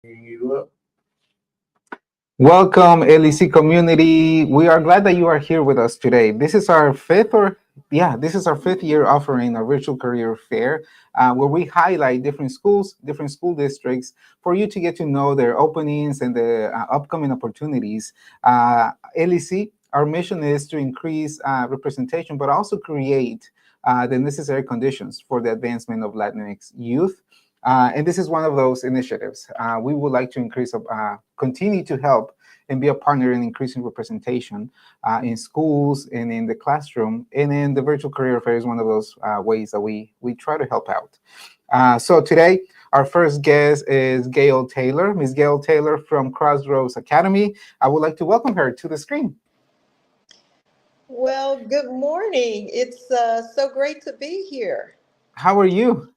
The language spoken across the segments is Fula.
You up? Welcome, LEC community. We are glad that you are here with us today. This is our fifth year offering a virtual career fair where we highlight different schools, different school districts for you to get to know their openings and the upcoming opportunities. LEC, our mission is to increase representation, but also create the necessary conditions for the advancement of Latinx youth. And this is one of those initiatives. We would like to continue to help and be a partner in increasing representation in schools and in the classroom. And in the virtual career fair is one of those ways that we try to help out. So today, our first guest is Gail Taylor, Miss Gail Taylor from Crossroads Academy. I would like to welcome her to the screen. Well, good morning. It's so great to be here. How are you?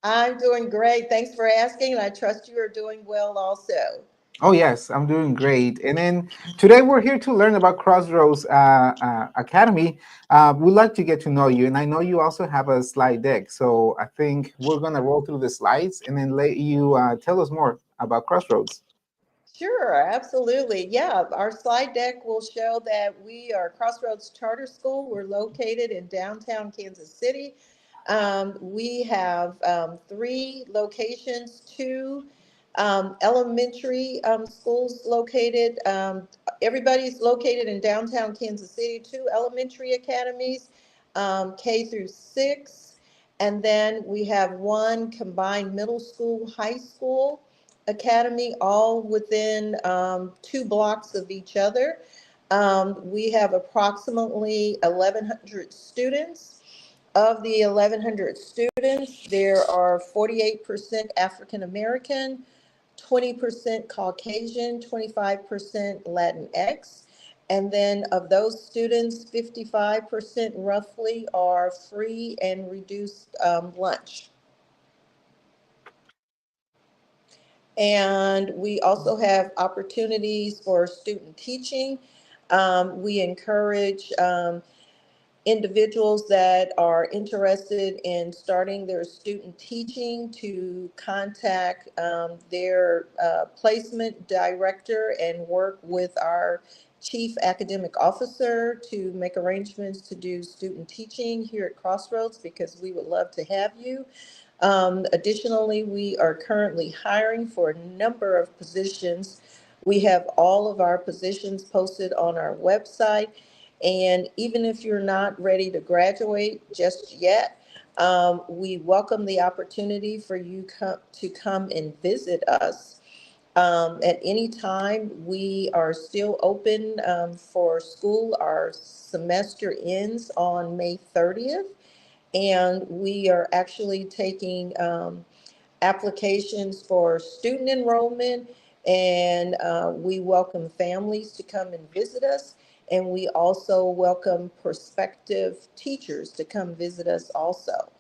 I'm doing great. Thanks for asking, and I trust you are doing well also. Oh, yes, I'm doing great. And then today we're here to learn about Crossroads Academy. We'd like to get to know you. And I know you also have a slide deck. So I think we're going to roll through the slides and then let you tell us more about Crossroads. Sure, absolutely. Yeah, our slide deck will show that we are Crossroads Charter School. We're located in downtown Kansas City. We have three locations, two elementary schools located. Everybody's located in downtown Kansas City, two elementary academies, K through 6. And then we have one combined middle school, high school academy, all within 2 blocks of each other. We have approximately 1,100 students. Of the 1,100 students, there are 48% African American, 20% Caucasian, 25% Latinx. And then of those students, 55% roughly are free and reduced lunch. And we also have opportunities for student teaching. We encourage individuals that are interested in starting their student teaching to contact their placement director and work with our chief academic officer to make arrangements to do student teaching here at Crossroads, because we would love to have you. Additionally, we are currently hiring for a number of positions. We have all of our positions posted on our website. And even if you're not ready to graduate just yet, we welcome the opportunity for you to come and visit us. At any time, we are still open for school. Our semester ends on May 30th. And we are actually taking applications for student enrollment, and we welcome families to come and visit us. And we also welcome prospective teachers to come visit us also.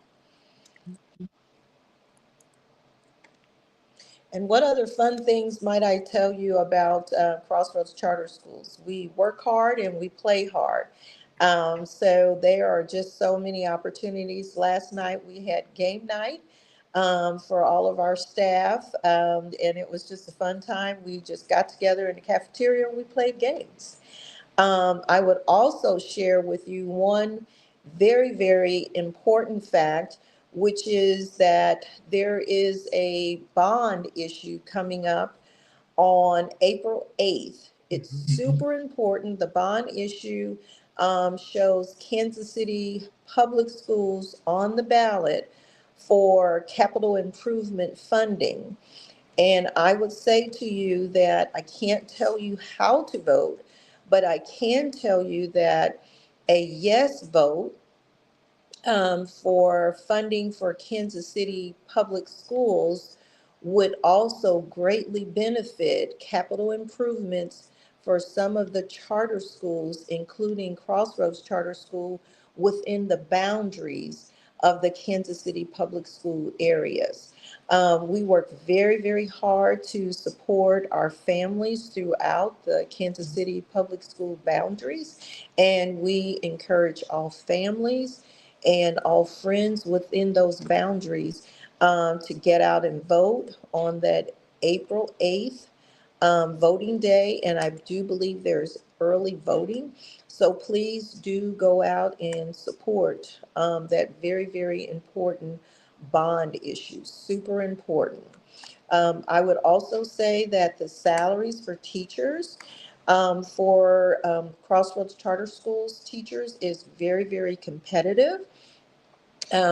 And what other fun things might I tell you about Crossroads Charter Schools? We work hard and we play hard. So there are just so many opportunities. Last night we had game night for all of our staff, and it was just a fun time. We just got together in the cafeteria and we played games. I would also share with you one very, very important fact, which is that there is a bond issue coming up on April 8th. It's super important. The bond issue shows Kansas City Public Schools on the ballot for capital improvement funding. And I would say to you that I can't tell you how to vote, but I can tell you that a yes vote for funding for Kansas City Public Schools would also greatly benefit capital improvements for some of the charter schools, including Crossroads Charter School, within the boundaries of the Kansas City Public School areas. We work very, very hard to support our families throughout the Kansas City Public School boundaries, and we encourage all families and all friends within those boundaries to get out and vote on that April 8th, voting day, and I do believe there's early voting. So please do go out and support that very, very important bond issue. Super important. I would also say that the salaries for teachers, for Crossroads Charter Schools teachers, is very, very competitive.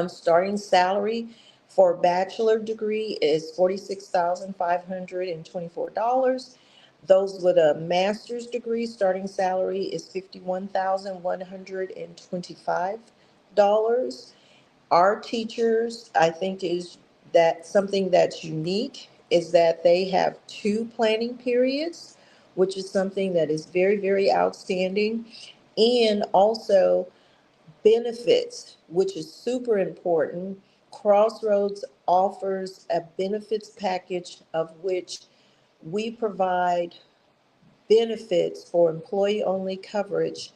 Starting salary for bachelor degree is $46,524. Those with a master's degree, starting salary is $51,125. Our teachers, I think, is that something that's unique is that they have two planning periods, which is something that is very, very outstanding. And also benefits, which is super important. Crossroads offers a benefits package of which we provide benefits for employee only coverage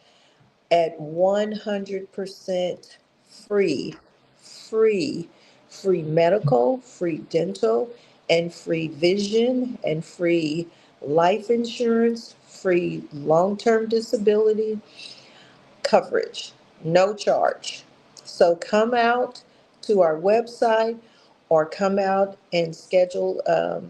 at 100% free, free, free medical, free dental, and free vision, and free life insurance, free long term disability coverage, no charge. So come out to our website or come out and schedule, a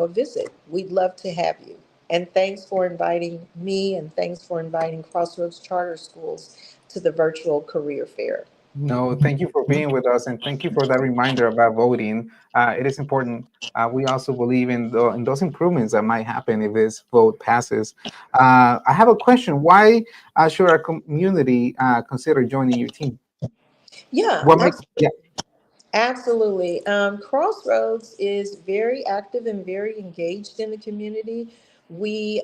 visit. We'd love to have you. And thanks for inviting me, and thanks for inviting Crossroads Charter Schools to the virtual career fair. No, thank you for being with us, and thank you for that reminder about voting. It is important. We also believe in those improvements that might happen if this vote passes. I have a question. Why should our community consider joining your team? Yeah, What makes? Yeah. absolutely. Crossroads is very active and very engaged in the community. We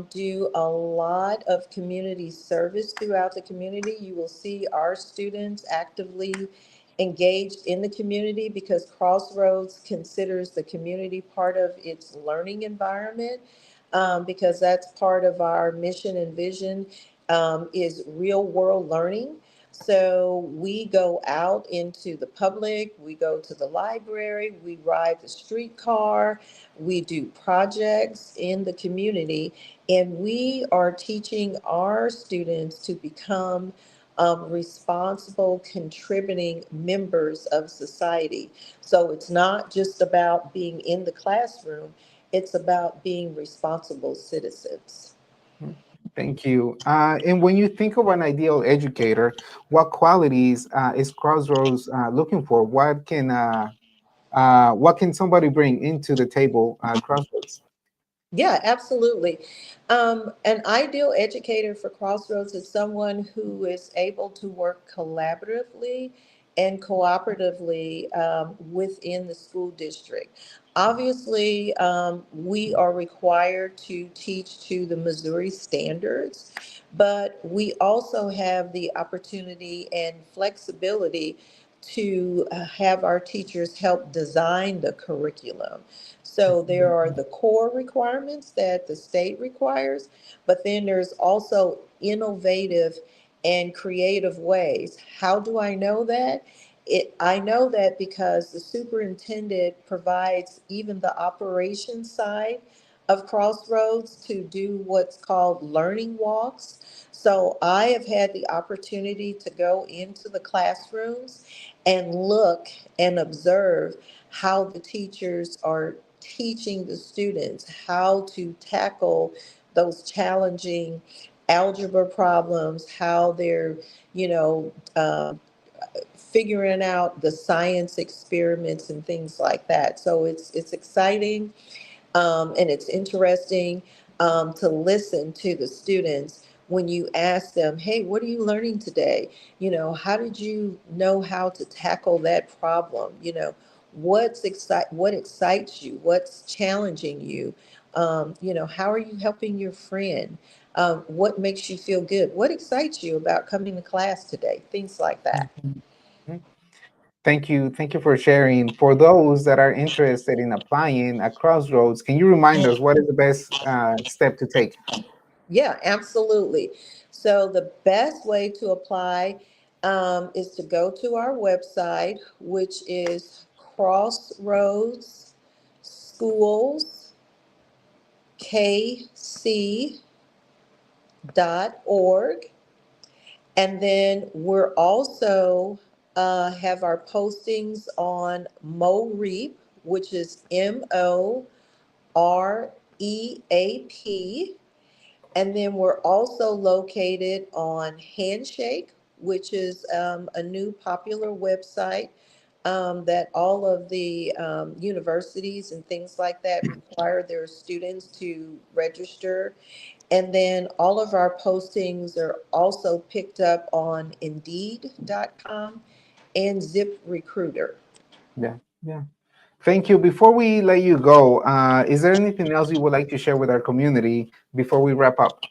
do a lot of community service throughout the community. You will see our students actively engaged in the community because Crossroads considers the community part of its learning environment, because that's part of our mission and vision, is real world learning. So we go out into the public, we go to the library, we ride the streetcar, we do projects in the community, and we are teaching our students to become responsible, contributing members of society. So it's not just about being in the classroom, it's about being responsible citizens. Thank you. And when you think of an ideal educator, what qualities is Crossroads looking for? What can somebody bring into the table at Crossroads? Yeah, absolutely. An ideal educator for Crossroads is someone who is able to work collaboratively and cooperatively within the school district. Obviously, we are required to teach to the Missouri standards, but we also have the opportunity and flexibility to have our teachers help design the curriculum. So there are the core requirements that the state requires, but then there's also innovative and creative ways. How do I know that? I know that because the superintendent provides even the operations side of Crossroads to do what's called learning walks. So I have had the opportunity to go into the classrooms and look and observe how the teachers are teaching the students how to tackle those challenging algebra problems, how they're, you know, figuring out the science experiments and things like that. So it's exciting, and it's interesting to listen to the students when you ask them, hey, what are you learning today? How did you know how to tackle that problem? What excites you? What's challenging you? How are you helping your friend? What makes you feel good? What excites you about coming to class today? Things like that. Mhm. Thank you. Thank you for sharing. For those that are interested in applying at Crossroads, can you remind us what is the best step to take? Yeah, absolutely. So the best way to apply is to go to our website, which is crossroadsschools.org. kc.org. And then we're also have our postings on MoReap, which is MoReap. And then we're also located on Handshake, which is a new popular website that all of the universities and things like that require their students to register. And then all of our postings are also picked up on Indeed.com and ZipRecruiter. Yeah, yeah. Thank you. Before we let you go, is there anything else you would like to share with our community before we wrap up?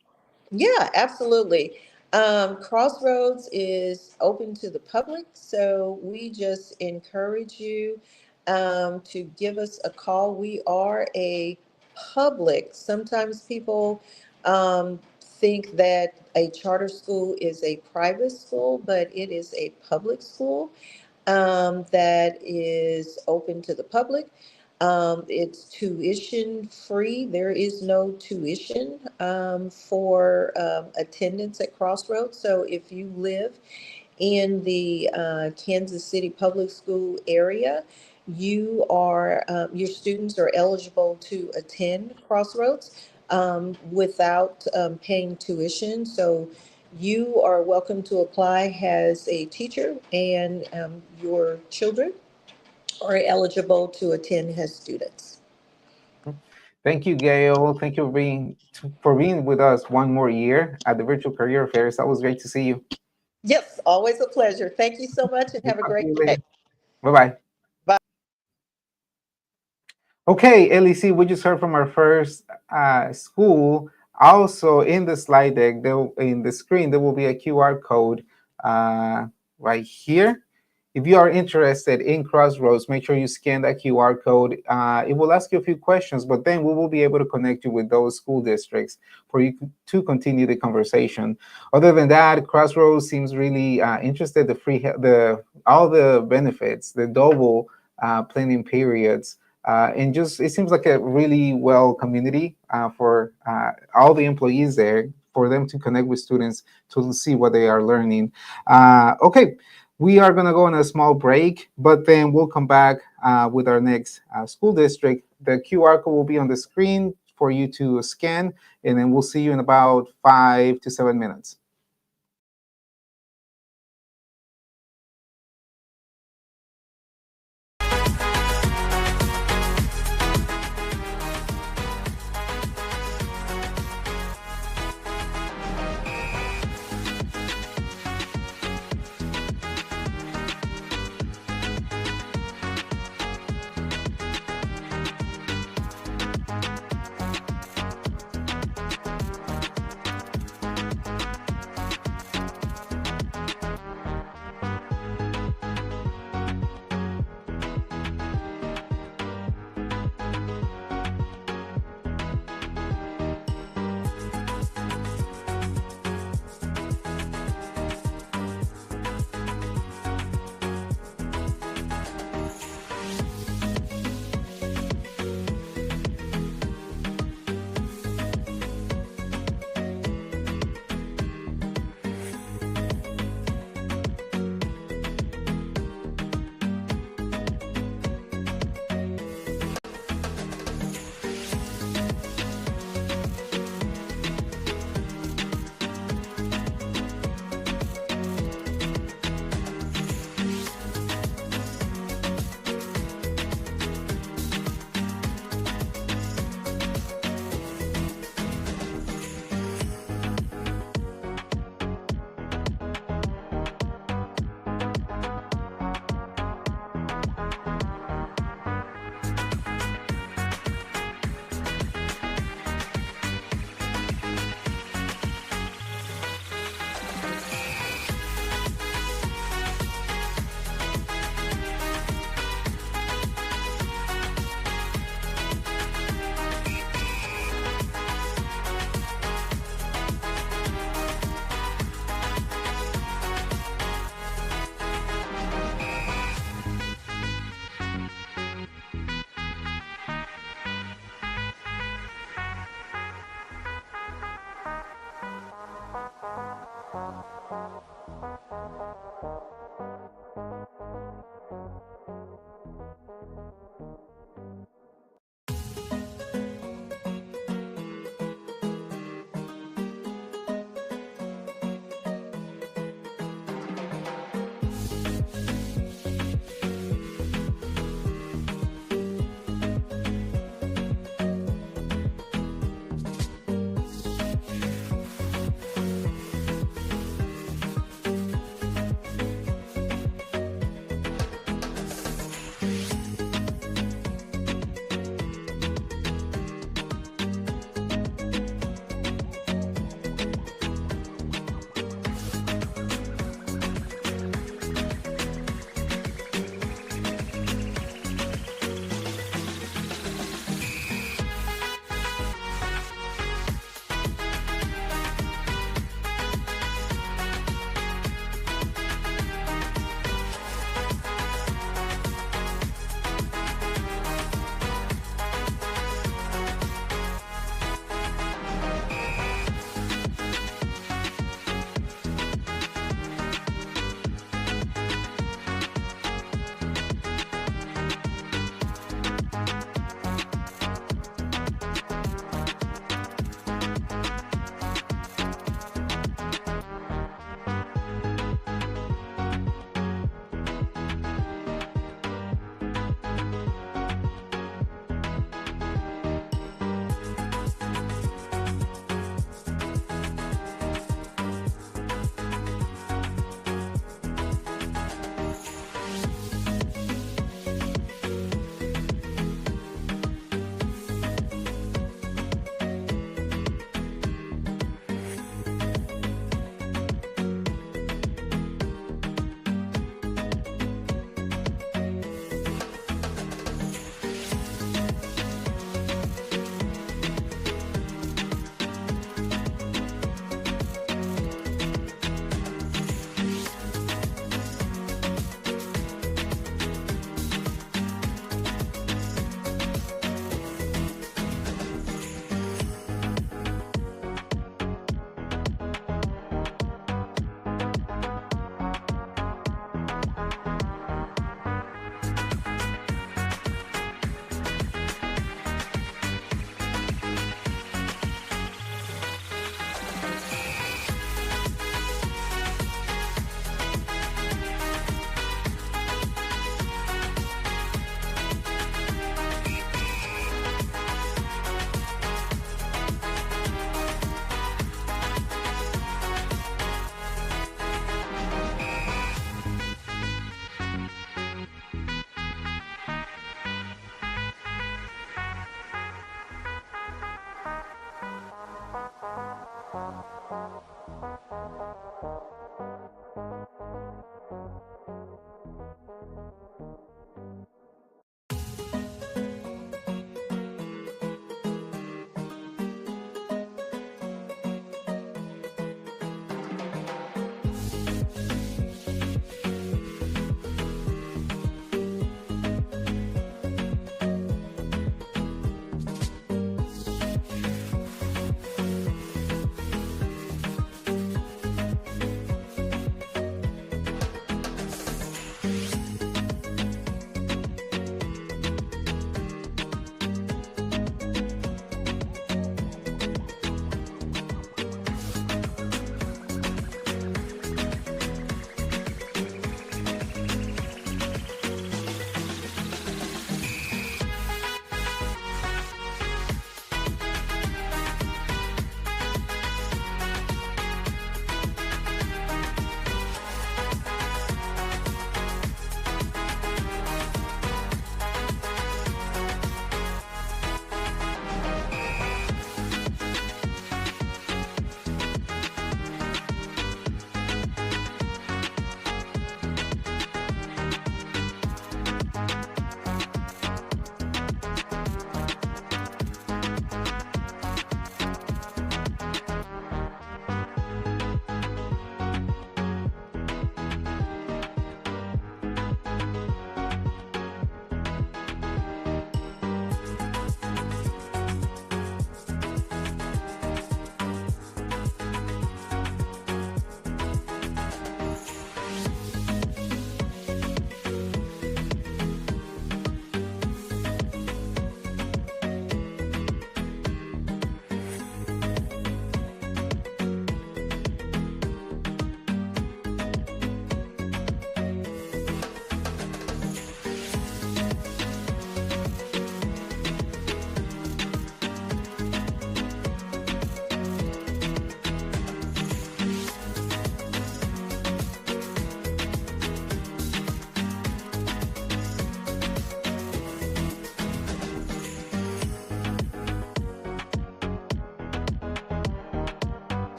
Yeah, absolutely. Crossroads is open to the public, so we just encourage you to give us a call. We are a public. Sometimes people think that a charter school is a private school, but it is a public school that is open to the public. It's tuition free. There is no tuition for attendance at Crossroads. So if you live in the Kansas City Public School area, your students are eligible to attend Crossroads without paying tuition. So you are welcome to apply as a teacher, and your children are eligible to attend as students. Thank you, Gail. Thank you for being with us one more year at the Virtual Career Fairs. That was great to see you. Yes, always a pleasure. Thank you so much and We'll have a talk to great you day. later. Bye bye. Bye. Okay, LEC, we just heard from our first school. Also, in the slide deck, in the screen, there will be a QR code right here. If you are interested in Crossroads, make sure you scan that QR code. It will ask you a few questions, but then we will be able to connect you with those school districts for you to continue the conversation. Other than that, Crossroads seems really interested. All the benefits, the double planning periods, and just it seems like a really well community for all the employees there, for them to connect with students to see what they are learning. Okay. We are going to go on a small break, but then we'll come back with our next school district. The QR code will be on the screen for you to scan, and then we'll see you in about 5 to 7 minutes.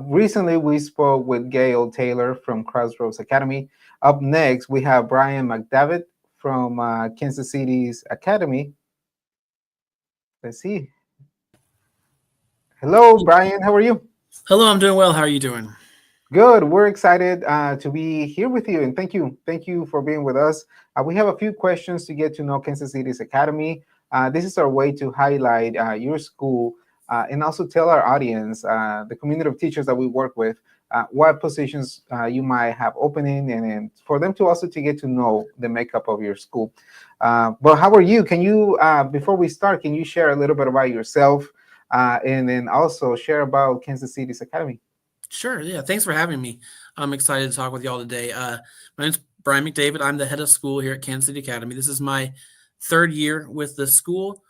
Recently, we spoke with Gail Taylor from Crossroads Academy. Up next, we have Brian McDavid from Kansas City's Academy. Let's see. Hello, Brian. How are you? Hello, I'm doing well. How are you doing? Good. We're excited to be here with you, and thank you for being with us. We have a few questions to get to know Kansas City's Academy. This is our way to highlight your school and also tell our audience, the community of teachers that we work with, what positions you might have opening, and for them to also to get to know the makeup of your school. But how are you? Can you, before we start, can you share a little bit about yourself, and then also share about Kansas City's Academy? Sure. Yeah. Thanks for having me. I'm excited to talk with y'all today. My name's Brian McDavid. I'm the head of school here at Kansas City Academy. This is my third year with the school.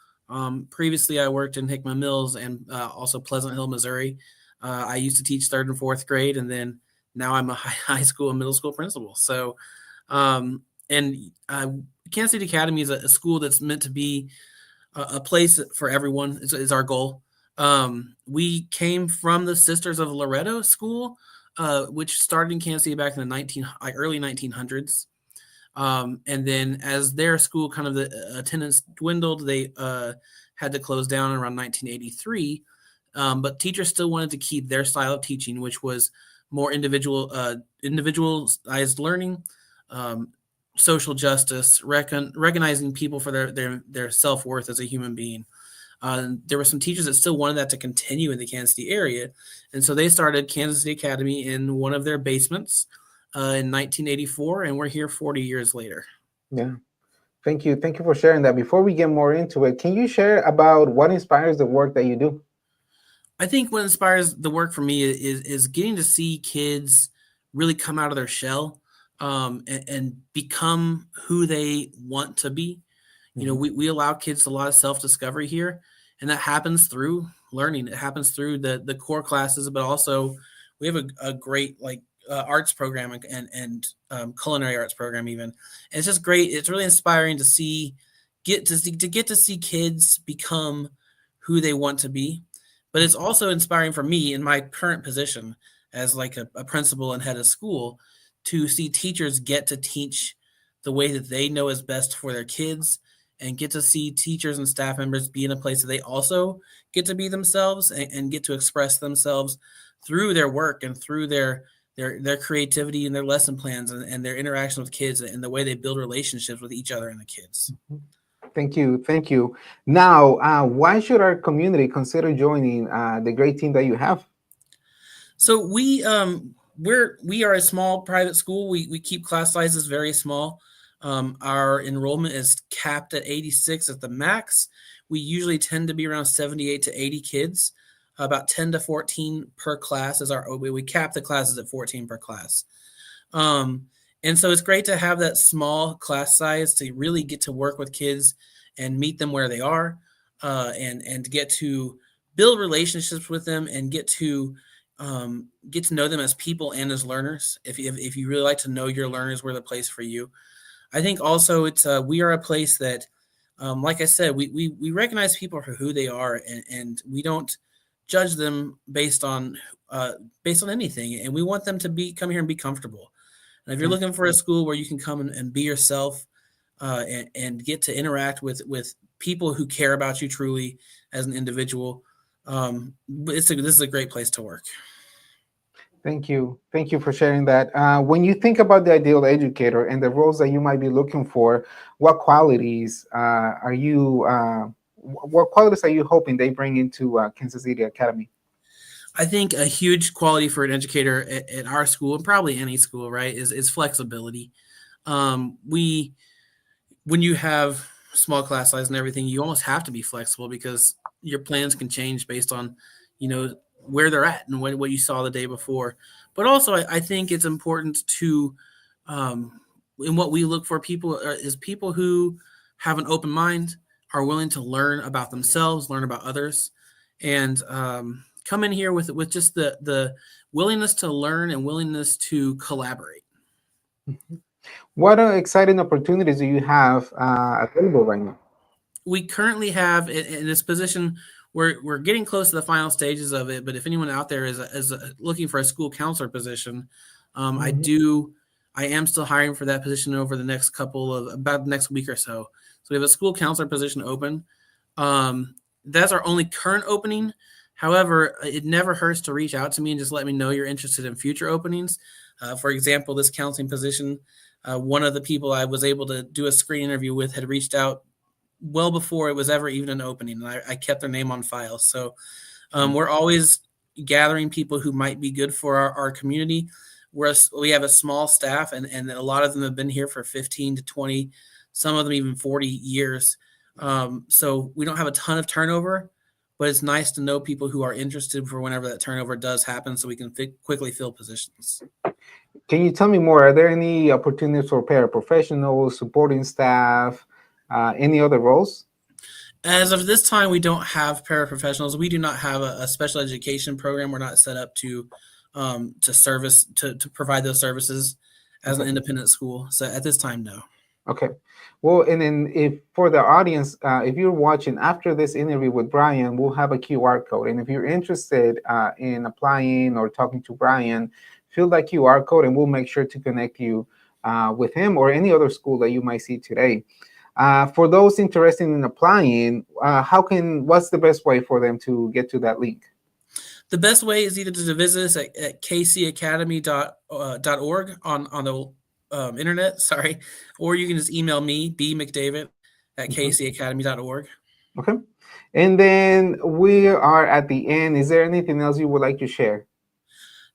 Previously, I worked in Hickman Mills and also Pleasant Hill, Missouri. I used to teach third and fourth grade, and then now I'm a high school and middle school principal. So, and Kansas City Academy is a school that's meant to be a place for everyone. Is our goal. We came from the Sisters of Loretto School, which started in Kansas City back in the early 1900s. And then as their school kind of the attendance dwindled, they had to close down around 1983. But teachers still wanted to keep their style of teaching, which was more individualized learning, social justice, recognizing people for their self-worth as a human being. There were some teachers that still wanted that to continue in the Kansas City area. And so they started Kansas City Academy in one of their basements in 1984, and we're here 40 years later. Yeah. Thank you. Thank you for sharing that. Before we get more into it, can you share about what inspires the work that you do? I think what inspires the work for me is getting to see kids really come out of their shell and become who they want to be. You know, we allow kids a lot of self-discovery here, and that happens through learning. It happens through the core classes, but also we have a great arts program and culinary arts program even. And it's just great. It's really inspiring to get to see kids become who they want to be. But it's also inspiring for me in my current position as like a principal and head of school to see teachers get to teach the way that they know is best for their kids, and get to see teachers and staff members be in a place that they also get to be themselves and get to express themselves through their work and through their creativity and their lesson plans and their interaction with kids and the way they build relationships with each other and the kids. Thank you. Thank you. Now, why should our community consider joining the great team that you have? So we are a small private school. We keep class sizes very small. Our enrollment is capped at 86 at the max. We usually tend to be around 78 to 80 kids, about 10 to 14 per class we cap the classes at 14 per class. And so it's great to have that small class size to really get to work with kids and meet them where they are, and get to build relationships with them and get to know them as people and as learners. If you really like to know your learners, we're the place for you. I think also we are a place that, like I said, we recognize people for who they are, and we don't judge them based on anything. And we want them to come here and be comfortable. And if you're looking for a school where you can come and be yourself, and get to interact with people who care about you truly as an individual, this is a great place to work. Thank you. Thank you for sharing that. When you think about the ideal educator and the roles that you might be looking for, what qualities are you hoping they bring into Kansas City Academy? I think a huge quality for an educator at our school, and probably any school, right, is flexibility. When you have small class size and everything, you almost have to be flexible because your plans can change based on, where they're at and what you saw the day before. But also, I think it's important to, in what we look for people is people who have an open mind, are willing to learn about themselves, learn about others, and come in here with just the willingness to learn and willingness to collaborate. What exciting opportunities do you have available right now? We currently have in this position, we're getting close to the final stages of it. But if anyone out there is looking for a school counselor position, I am still hiring for that position over the next about the next week or so. So we have a school counselor position open. That's our only current opening. However, it never hurts to reach out to me and just let me know you're interested in future openings. For example, this counseling position, one of the people I was able to do a screen interview with had reached out well before it was ever even an opening, and I kept their name on file. So We're always gathering people who might be good for our community. We have a small staff, and a lot of them have been here for 15 to 20, some of them even 40 years. So we don't have a ton of turnover, but it's nice to know people who are interested for whenever that turnover does happen so we can quickly fill positions. Can you tell me more? Are there any opportunities for paraprofessionals, supporting staff, any other roles? As of this time, we don't have paraprofessionals. We do not have a special education program. We're not set up to provide those services as an independent school. So at this time, no. Okay. Well, and then if for the audience, if you're watching after this interview with Brian, we'll have a QR code. And if you're interested in applying or talking to Brian, fill that QR code and we'll make sure to connect you with him or any other school that you might see today. For those interested in applying, what's the best way for them to get to that link? The best way is either to visit us at kcacademy.org on the internet, or you can just email me, bmcdavid at kcacademy.org. Okay. And then we are at the end. Is there anything else you would like to share?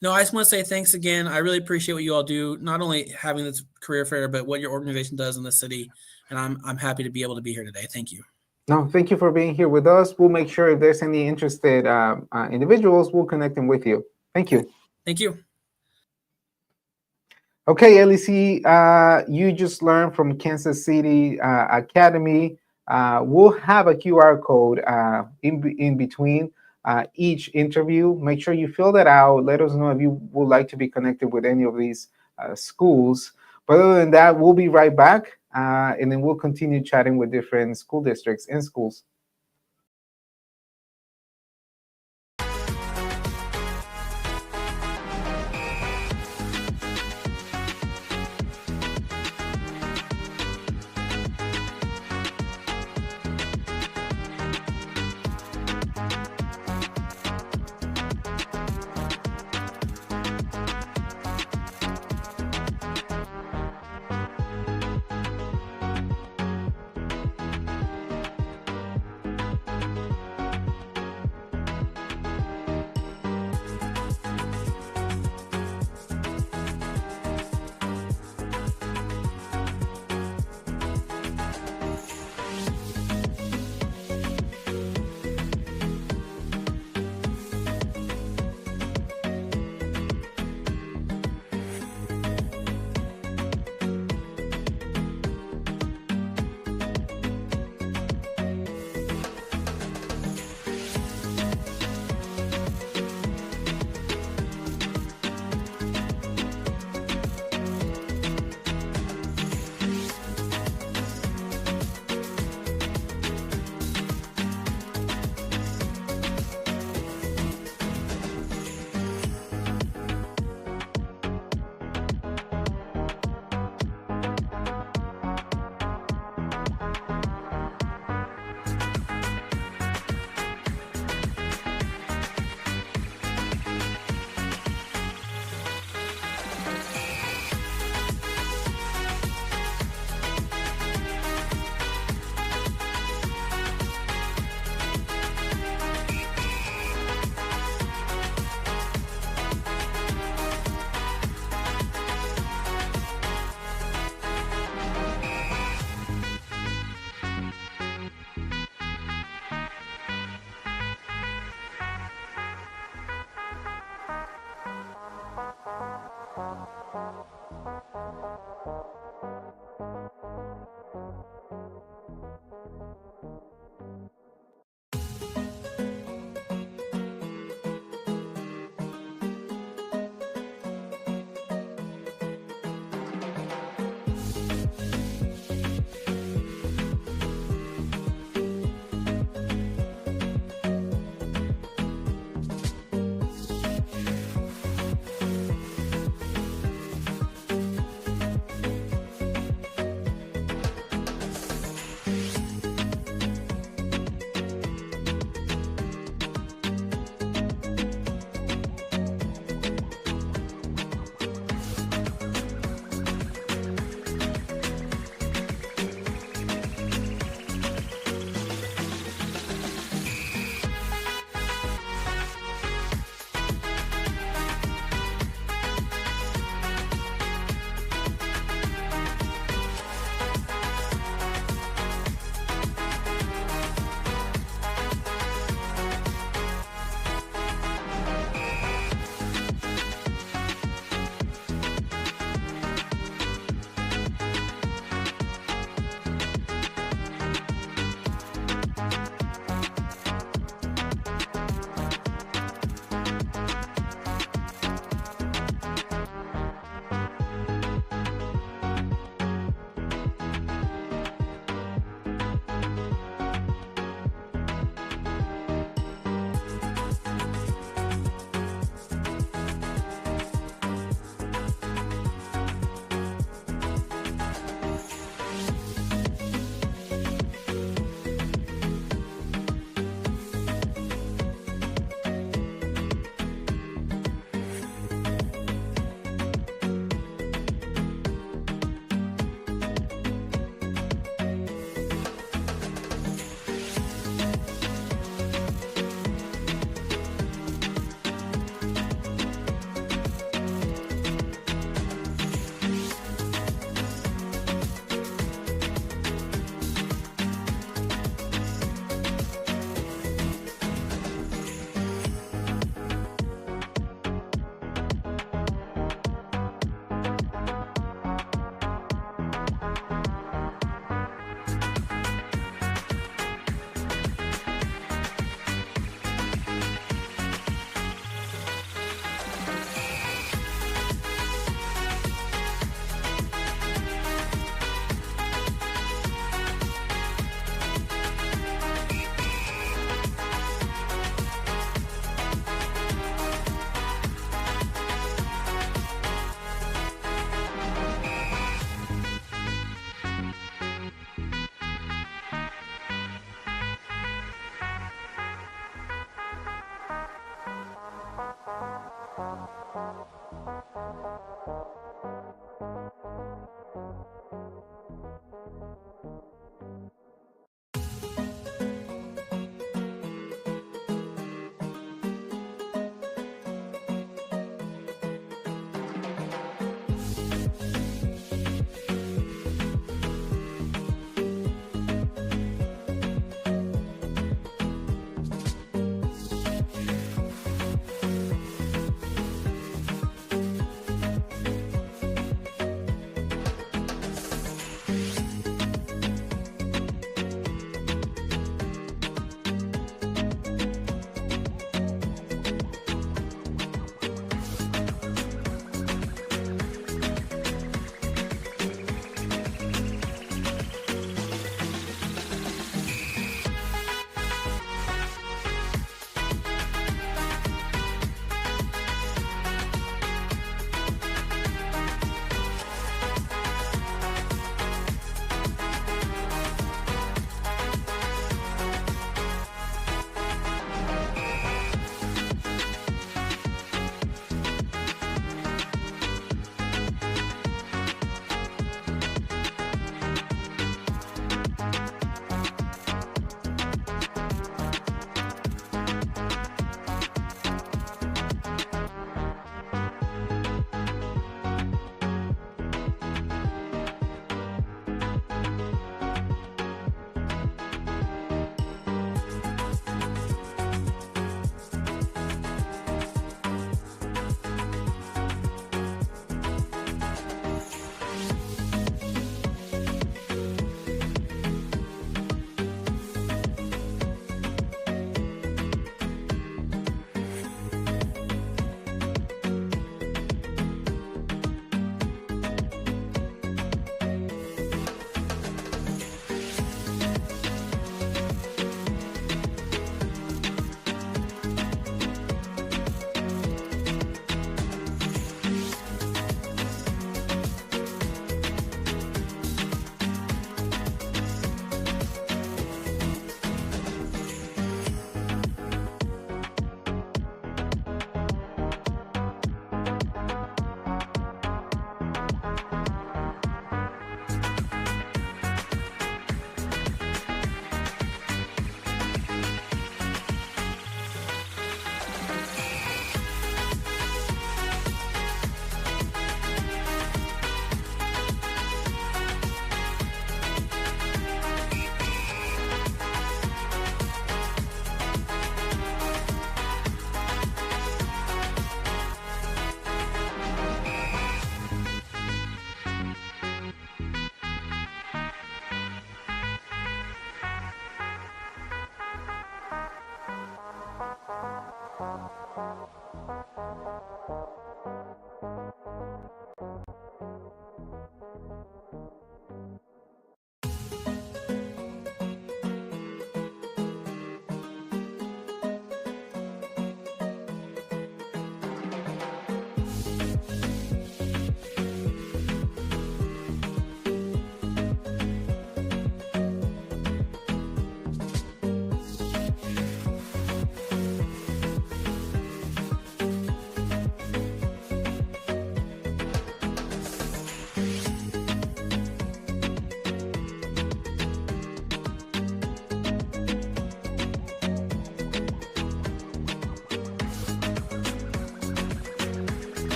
No, I just want to say thanks again. I really appreciate what you all do, not only having this career fair, but what your organization does in the city. And I'm happy to be able to be here today. Thank you. No, thank you for being here with us. We'll make sure if there's any interested individuals, we'll connect them with you. Thank you. Thank you. Okay, LEC, you just learned from Kansas City Academy. We'll have a QR code in between each interview. Make sure you fill that out. Let us know if you would like to be connected with any of these schools. But other than that, we'll be right back, and then we'll continue chatting with different school districts and schools.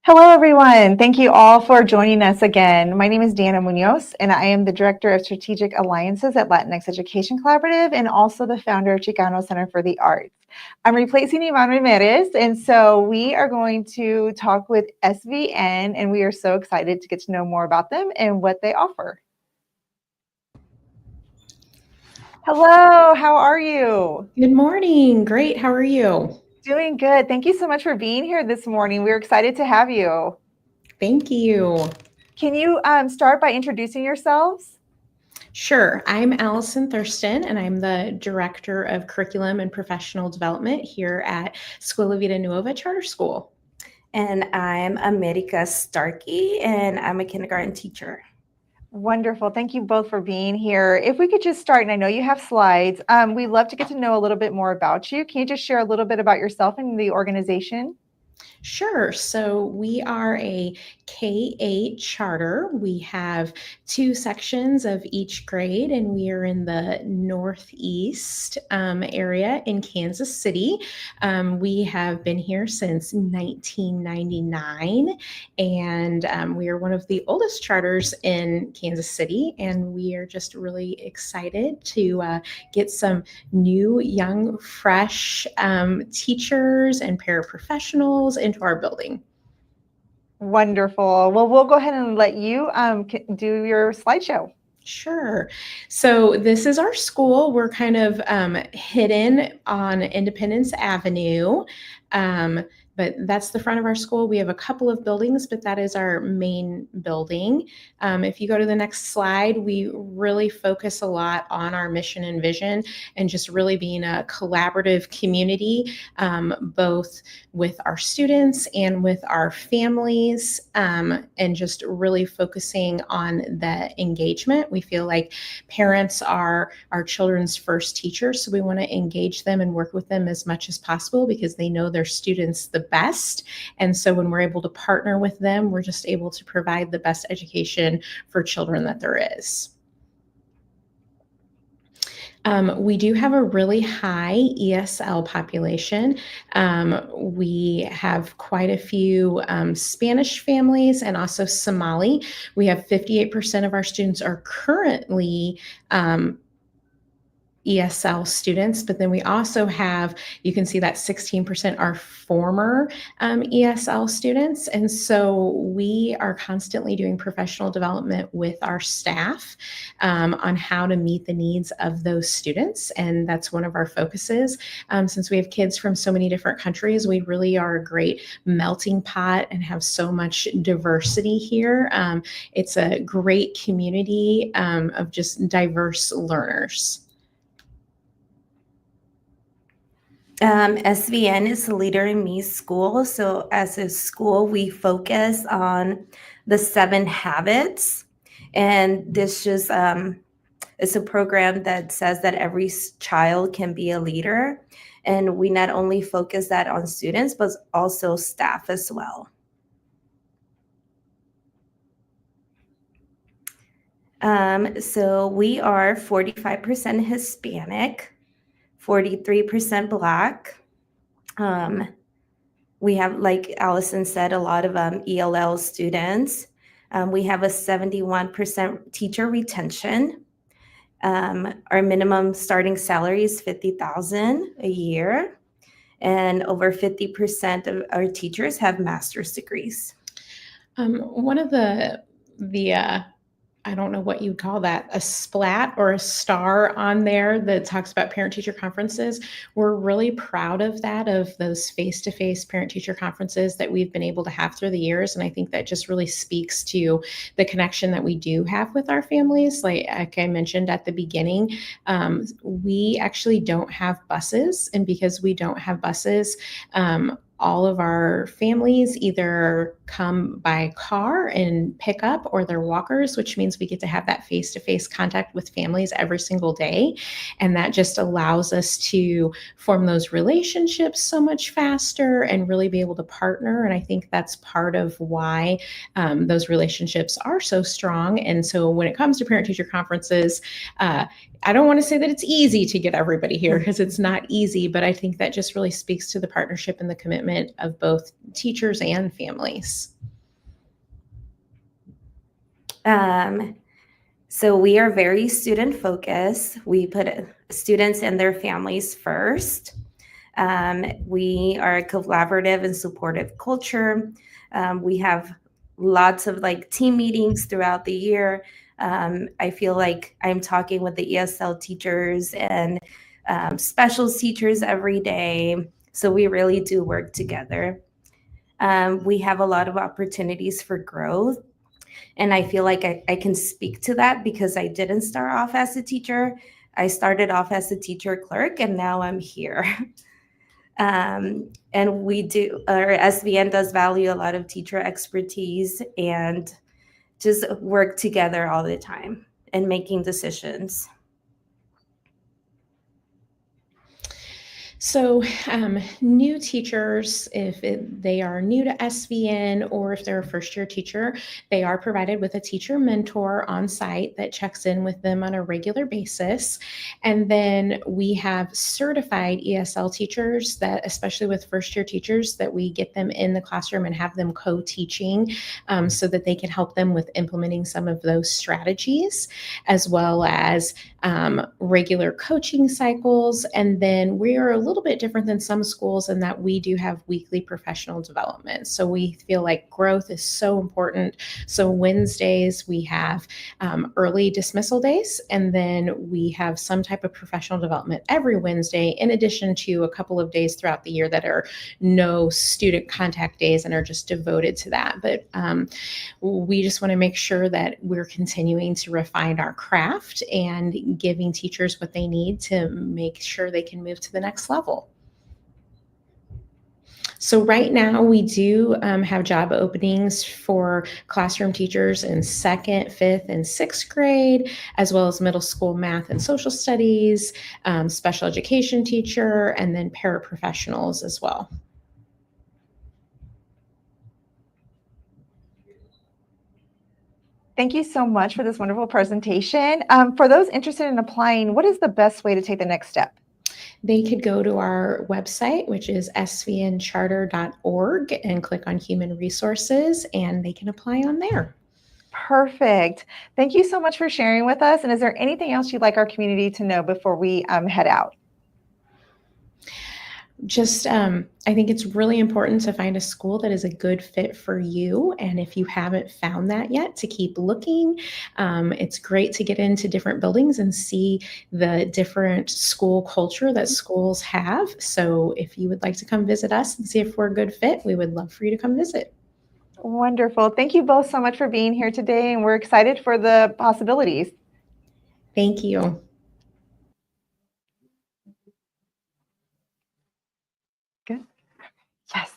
Hello, everyone. Thank you all for joining us again. My name is Diana Munoz, and I am the Director of Strategic Alliances at Latinx Education Collaborative and also the founder of Chicano Center for the Arts. I'm replacing Ivan Ramirez, and so we are going to talk with SVN, and we are so excited to get to know more about them and what they offer. Hello, how are you? Good morning. Great. How are you? Doing good. Thank you so much for being here this morning. We're excited to have you. Thank you. Can you start by introducing yourselves? Sure. I'm Allison Thurston, and I'm the Director of Curriculum and Professional Development here at Scuola Vida Nuova Charter School. And I'm America Starkey, and I'm a kindergarten teacher. Wonderful. Thank you both for being here. If we could just start, and I know you have slides, we'd love to get to know a little bit more about you. Can you just share a little bit about yourself and the organization? Sure. So we are a K-8 charter. We have 2 sections of each grade, and we are in the Northeast area in Kansas City. We have been here since 1999, and we are one of the oldest charters in Kansas City, and we are just really excited to get some new, young, fresh teachers and paraprofessionals into our building. Wonderful. Well, we'll go ahead and let you do your slideshow. Sure. So this is our school. We're kind of hidden on Independence Avenue. But that's the front of our school. We have a couple of buildings, but that is our main building. If you go to the next slide, we really focus a lot on our mission and vision and just really being a collaborative community, both with our students and with our families, and just really focusing on the engagement. We feel like parents are our children's first teachers, so we want to engage them and work with them as much as possible because they know their students the best. And so when we're able to partner with them, we're just able to provide the best education for children that there is. We do have a really high ESL population. We have quite a few Spanish families and also Somali. We have 58% of our students are currently ESL students, but then we also have, you can see that 16% are former ESL students. And so we are constantly doing professional development with our staff on how to meet the needs of those students. And that's one of our focuses. Since we have kids from so many different countries, we really are a great melting pot and have so much diversity here. It's a great community of just diverse learners. SVN is a Leader in Me school. So as a school, we focus on the 7 habits. And this just is a program that says that every child can be a leader. And we not only focus that on students, but also staff as well. So we are 45% Hispanic, 43% Black. We have, like Allison said, a lot of ELL students. We have a 71% teacher retention. Our minimum starting salary is $50,000 a year, and over 50% of our teachers have master's degrees. One of the I don't know what you'd call that, a splat or a star on there that talks about parent-teacher conferences. We're really proud of that, of those face-to-face parent-teacher conferences that we've been able to have through the years. And I think that just really speaks to the connection that we do have with our families. Like I mentioned at the beginning, we actually don't have buses. And because we don't have buses, all of our families either come by car and pick up, or they're walkers, which means we get to have that face-to-face contact with families every single day. And that just allows us to form those relationships so much faster and really be able to partner. And I think that's part of why those relationships are so strong. And so when it comes to parent-teacher conferences, I don't want to say that it's easy to get everybody here, because it's not easy, but I think that just really speaks to the partnership and the commitment of both teachers and families. So we are very student focused. We put students and their families first. We are a collaborative and supportive culture. We have lots of like team meetings throughout the year. I feel like I'm talking with the ESL teachers and specials teachers every day. So we really do work together. We have a lot of opportunities for growth. And I feel like I can speak to that because I didn't start off as a teacher. I started off as a teacher clerk, and now I'm here. And we do, our SVN does value a lot of teacher expertise and just work together all the time and making decisions. So new teachers, if they are new to SVN or if they're a first-year teacher, they are provided with a teacher mentor on site that checks in with them on a regular basis. And then we have certified ESL teachers that, especially with first-year teachers, that we get them in the classroom and have them co-teaching so that they can help them with implementing some of those strategies, as well as regular coaching cycles. And then we are a little bit different than some schools in that we do have weekly professional development. So we feel like growth is so important. So Wednesdays we have early dismissal days, and then we have some type of professional development every Wednesday, in addition to a couple of days throughout the year that are no student contact days and are just devoted to that. But we just want to make sure that we're continuing to refine our craft and giving teachers what they need to make sure they can move to the next level. So right now we do have job openings for classroom teachers in 2nd, 5th, and 6th grade, as well as middle school math and social studies, special education teacher, and then paraprofessionals as well. Thank you so much for this wonderful presentation. For those interested in applying, what is the best way to take the next step? They could go to our website, which is svncharter.org, and click on Human Resources, and they can apply on there. Perfect. Thank you so much for sharing with us. And is there anything else you'd like our community to know before we head out? Just, I think it's really important to find a school that is a good fit for you. And if you haven't found that yet, to keep looking. It's great to get into different buildings and see the different school culture that schools have. So if you would like to come visit us and see if we're a good fit, we would love for you to come visit. Wonderful. Thank you both so much for being here today. And we're excited for the possibilities. Thank you. Good. Yes.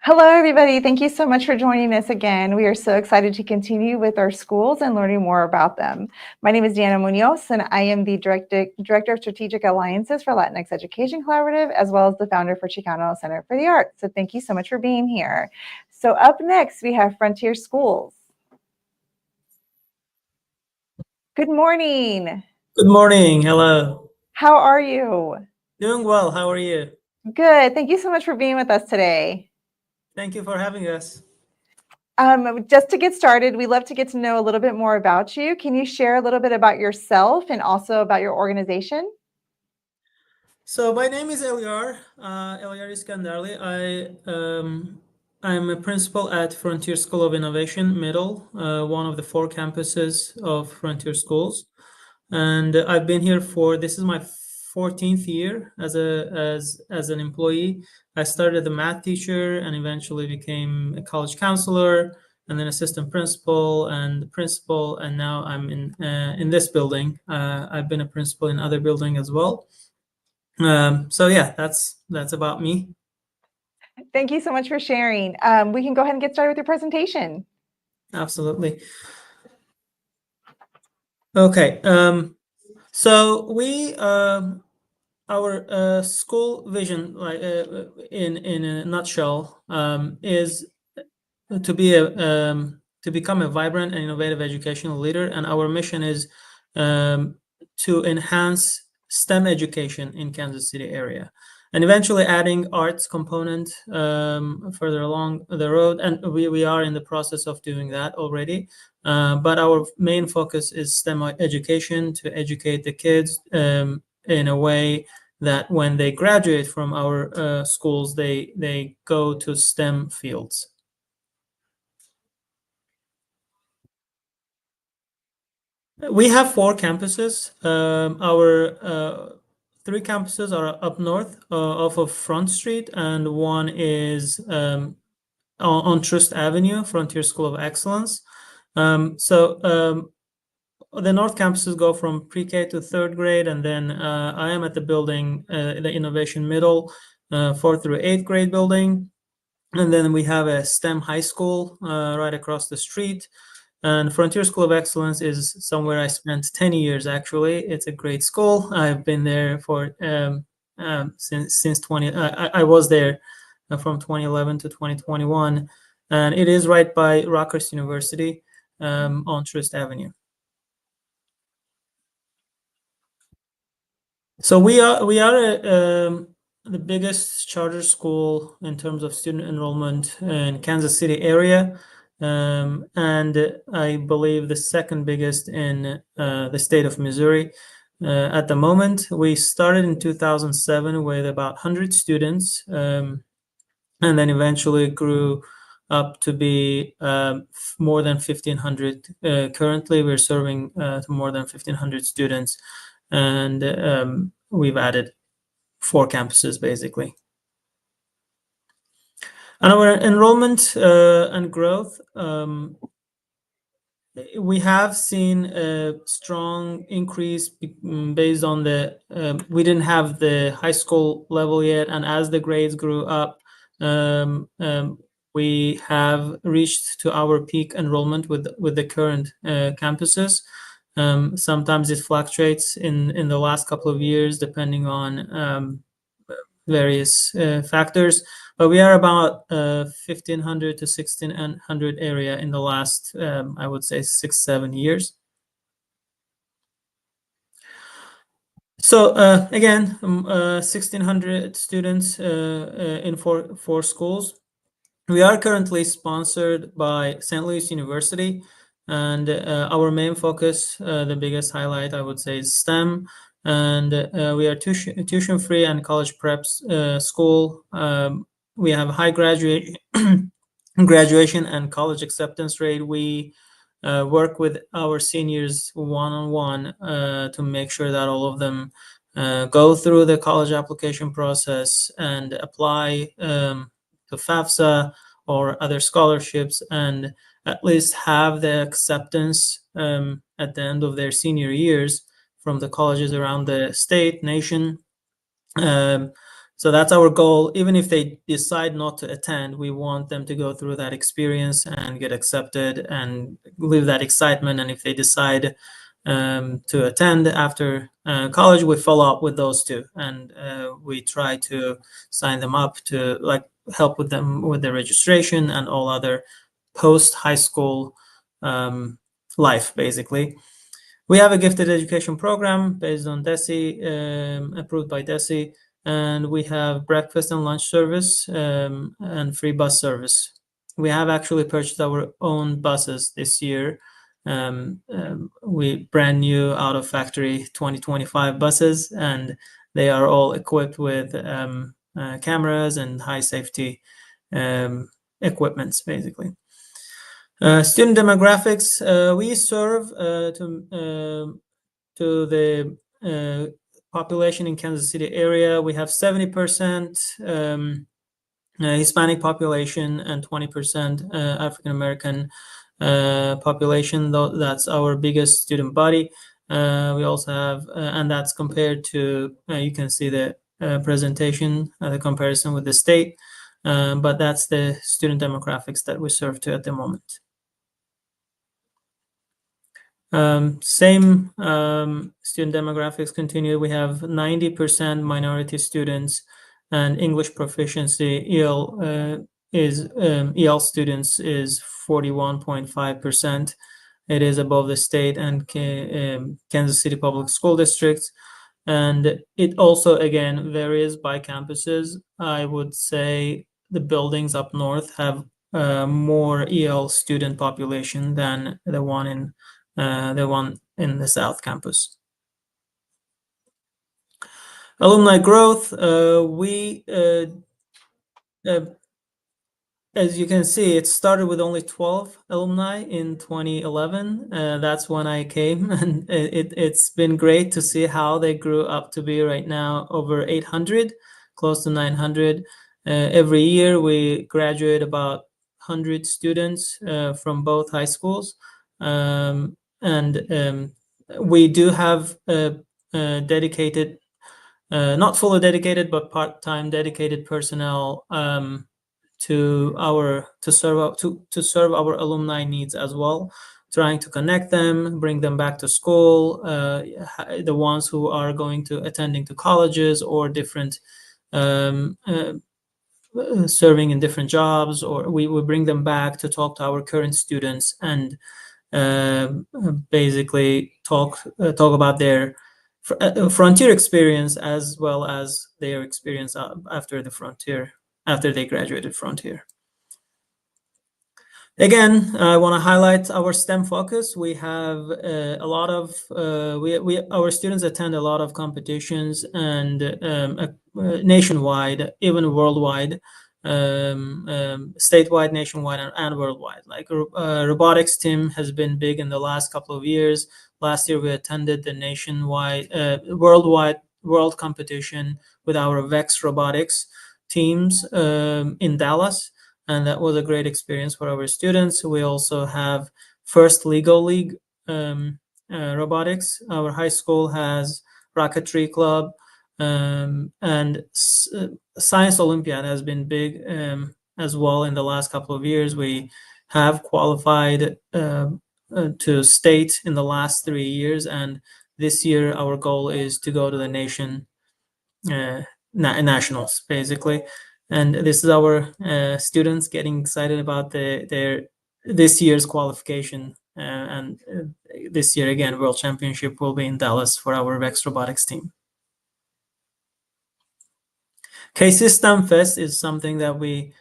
Hello, everybody. Thank you so much for joining us again. We are so excited to continue with our schools and learning more about them. My name is Diana Munoz, and I am the Director of Strategic Alliances for Latinx Education Collaborative, as well as the founder for Chicano Center for the Arts. So thank you so much for being here. So up next, we have Frontier Schools. Good morning. Good morning. Hello. How are you? Doing well. How are you? Good. Thank you so much for being with us today. Thank you for having us. Just to get started, we'd love to get to know a little bit more about you. Can you share a little bit about yourself and also about your organization? So my name is Eliar, Eliar Iskandarli. I'm a principal at Frontier School of Innovation Middle, one of the 4 campuses of Frontier Schools. And I've been here this is my 14th year as an employee. I started as a math teacher and eventually became a college counselor and then assistant principal and principal, and now I'm in this building. I've been a principal in other building as well. So yeah, that's about me. Thank you so much for sharing. We can go ahead and get started with your presentation. Absolutely. Okay. So our school vision, like in a nutshell, is to become a vibrant and innovative educational leader, and our mission is to enhance STEM education in Kansas City area, and eventually adding arts component further along the road. And we are in the process of doing that already. But our main focus is STEM education, to educate the kids in a way that when they graduate from our schools, they go to STEM fields. We have 4 campuses. Our 3 campuses are up north off of Front Street, and one is on Trust Avenue, Frontier School of Excellence. The North campuses go from pre-K to 3rd grade, and then I am at the building, the Innovation Middle, 4th through 8th grade building. And then we have a STEM high school right across the street. And Frontier School of Excellence is somewhere I spent 10 years, actually. It's a great school. I've been there for since 20. I was there from 2011 to 2021. And it is right by Rutgers University on Trist Avenue. So we are the biggest charter school in terms of student enrollment in Kansas City area. And I believe the 2nd biggest in the state of Missouri at the moment. We started in 2007 with about 100 students, and then eventually grew up to be more than 1,500. Currently, we're serving to more than 1,500 students, and we've added 4 campuses basically. And our enrollment and growth, we have seen a strong increase based on we didn't have the high school level yet, and as the grades grew up, we have reached to our peak enrollment with the current campuses. Sometimes it fluctuates in the last couple of years depending on various factors, but we are about 1,500 to 1,600 area in the last, I would say, 6-7 years. So again, 1,600 students in four schools. We are currently sponsored by St. Louis University, and our main focus, the biggest highlight, I would say, is STEM. And we are tuition free and college prep school. We have high graduation and college acceptance rate. We work with our seniors one-on-one to make sure that all of them go through the college application process and apply to FAFSA or other scholarships, and at least have the acceptance at the end of their senior years from the colleges around the state, nation. So that's our goal. Even if they decide not to attend, we want them to go through that experience and get accepted and live that excitement. And if they decide to attend after college, we follow up with those two, and we try to sign them up to like help with them with their registration and all other post high school life, basically. We have a gifted education program based on DESE, approved by DESE, and we have breakfast and lunch service and free bus service. We have actually purchased our own buses this year. We brand new out of factory 2025 buses, and they are all equipped with cameras and high safety equipments, basically. Student demographics, we serve to the population in Kansas City area. We have 70% Hispanic population and 20% African American population. Though that's our biggest student body. We also have, and that's compared to, you can see the presentation, the comparison with the state, but that's the student demographics that we serve to at the moment. Same student demographics continue. We have 90% minority students, and English proficiency EL EL students is 41.5%. It is above the state and Kansas City Public School Districts, and it also again varies by campuses. I would say the buildings up north have more EL student population than the one in the South Campus. Alumni growth, as you can see, it started with only 12 alumni in 2011. That's when I came, and it's been great to see how they grew up to be right now over 800, close to 900. Every year we graduate about 100 students from both high schools. And we do have dedicated, not fully dedicated, but part-time dedicated personnel to serve our alumni needs as well, trying to connect them, bring them back to school, the ones who are attending to colleges or different serving in different jobs, or we bring them back to talk to our current students and basically talk about their frontier experience as well as their experience after they graduated Frontier. Again, I want to highlight our STEM focus. We have a lot of our students attend a lot of competitions and nationwide, even worldwide, statewide, nationwide, and worldwide. Like robotics team has been big in the last couple of years. Last year we attended the nationwide, world competition with our VEX robotics teams in Dallas. And that was a great experience for our students. We also have First Legal League robotics. Our high school has Rocketry Club, and Science Olympiad has been big as well in the last couple of years. We have qualified to state in the last 3 years, and this year our goal is to go to the nationals, basically. And this is our students getting excited about this year's qualification. And this year, again, World Championship will be in Dallas for our VEX Robotics team. K-System Fest is something that we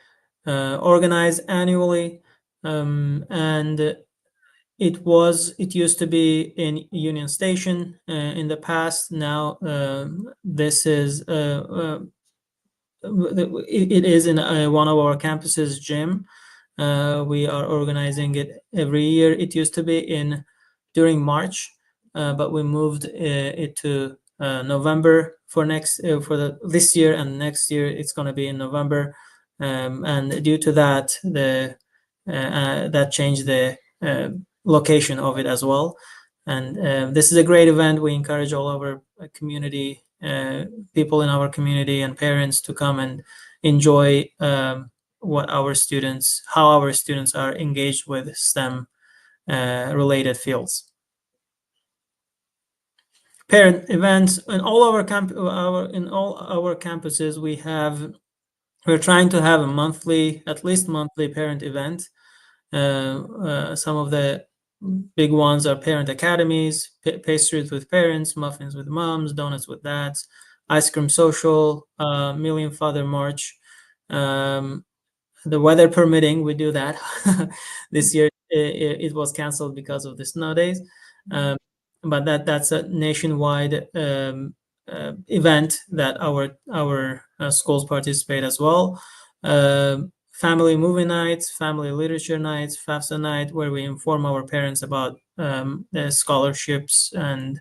organize annually. And it used to be in Union Station in the past. Now this is it is in one of our campuses gym. We are organizing it every year. It used to be during March, but we moved it to November for this year, and next year it's going to be in November. And due to that, that changed the location of it as well. And this is a great event. We encourage all our community people in our community and parents to come and enjoy how our students are engaged with STEM related fields. Parent events in all our campuses. We're trying to have at least monthly parent event. Some of the big ones are parent academies, pastries with parents, muffins with moms, donuts with dads, ice cream social, Million Father March. The weather permitting, we do that. This year it was canceled because of the snow days, but that's a nationwide event that our schools participate as well. Family movie nights, family literature nights, FAFSA night, where we inform our parents about the scholarships and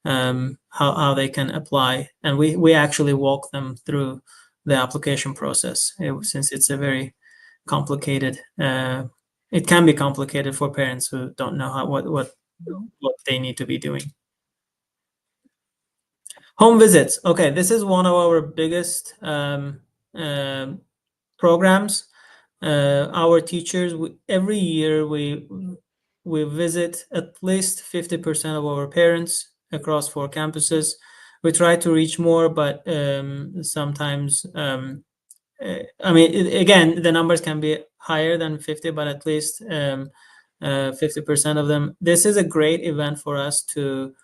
how they can apply, and we actually walk them through the application process, since it's a very complicated. It can be complicated for parents who don't know what they need to be doing. Home visits. Okay, this is one of our biggest programs. Our teachers, every year we visit at least 50% of our parents across 4 campuses. We try to reach more, but sometimes, again, the numbers can be higher than 50, but at least 50% of them. This is a great event for us to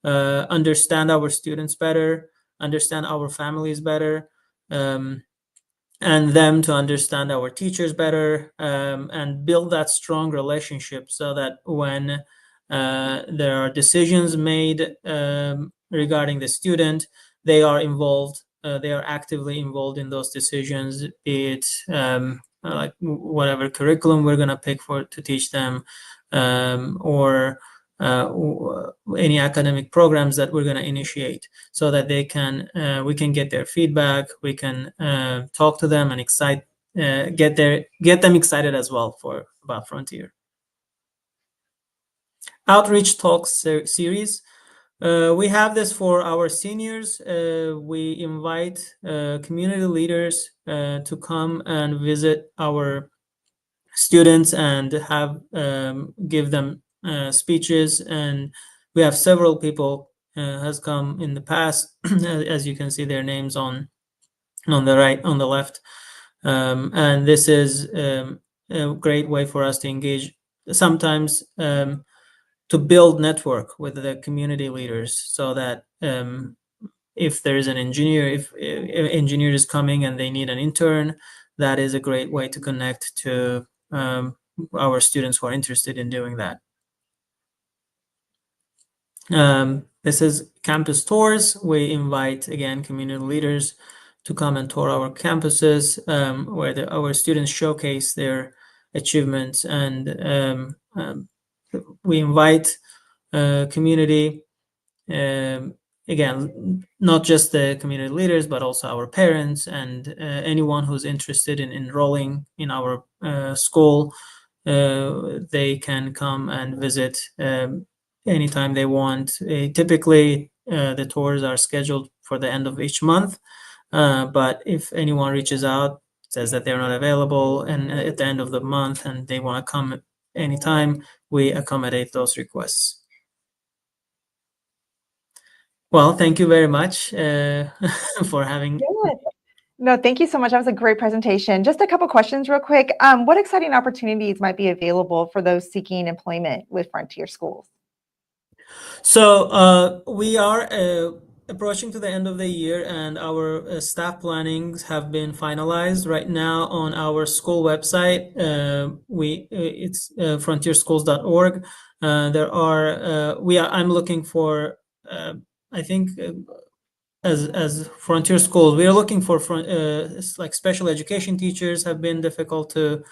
understand our students better, understand our families better, and them to understand our teachers better, and build that strong relationship, so that when there are decisions made regarding the student, they are involved. They are actively involved in those decisions, be it like whatever curriculum we're going to pick to teach them, or any academic programs that we're going to initiate, so that we can get their feedback, we can talk to them and get them excited as well about Frontier. Outreach Talks series. We have this for our seniors. We invite community leaders to come and visit our students and give them speeches, and we have several people has come in the past, as you can see their names on the left, and this is a great way for us to engage, sometimes to build network with the community leaders, so that if there is an engineer, if engineer is coming and they need an intern, that is a great way to connect to our students who are interested in doing that. This is campus tours. We invite, again, community leaders to come and tour our campuses, where our students showcase their achievements, and we invite community, again, not just the community leaders, but also our parents and anyone who's interested in enrolling in our school. They can come and visit anytime they want. Typically, the tours are scheduled for the end of each month, but if anyone reaches out, says that they're not available, and at the end of the month, and they want to come anytime, we accommodate those requests. Well, thank you very much for having. Good. No, thank you so much. That was a great presentation. Just a couple questions real quick. What exciting opportunities might be available for those seeking employment with Frontier Schools? So we are approaching to the end of the year, and our staff plannings have been finalized right now on our school website. It's frontierschools.org. I'm looking for, I think, as Frontier Schools, we are looking for like special education teachers have been difficult to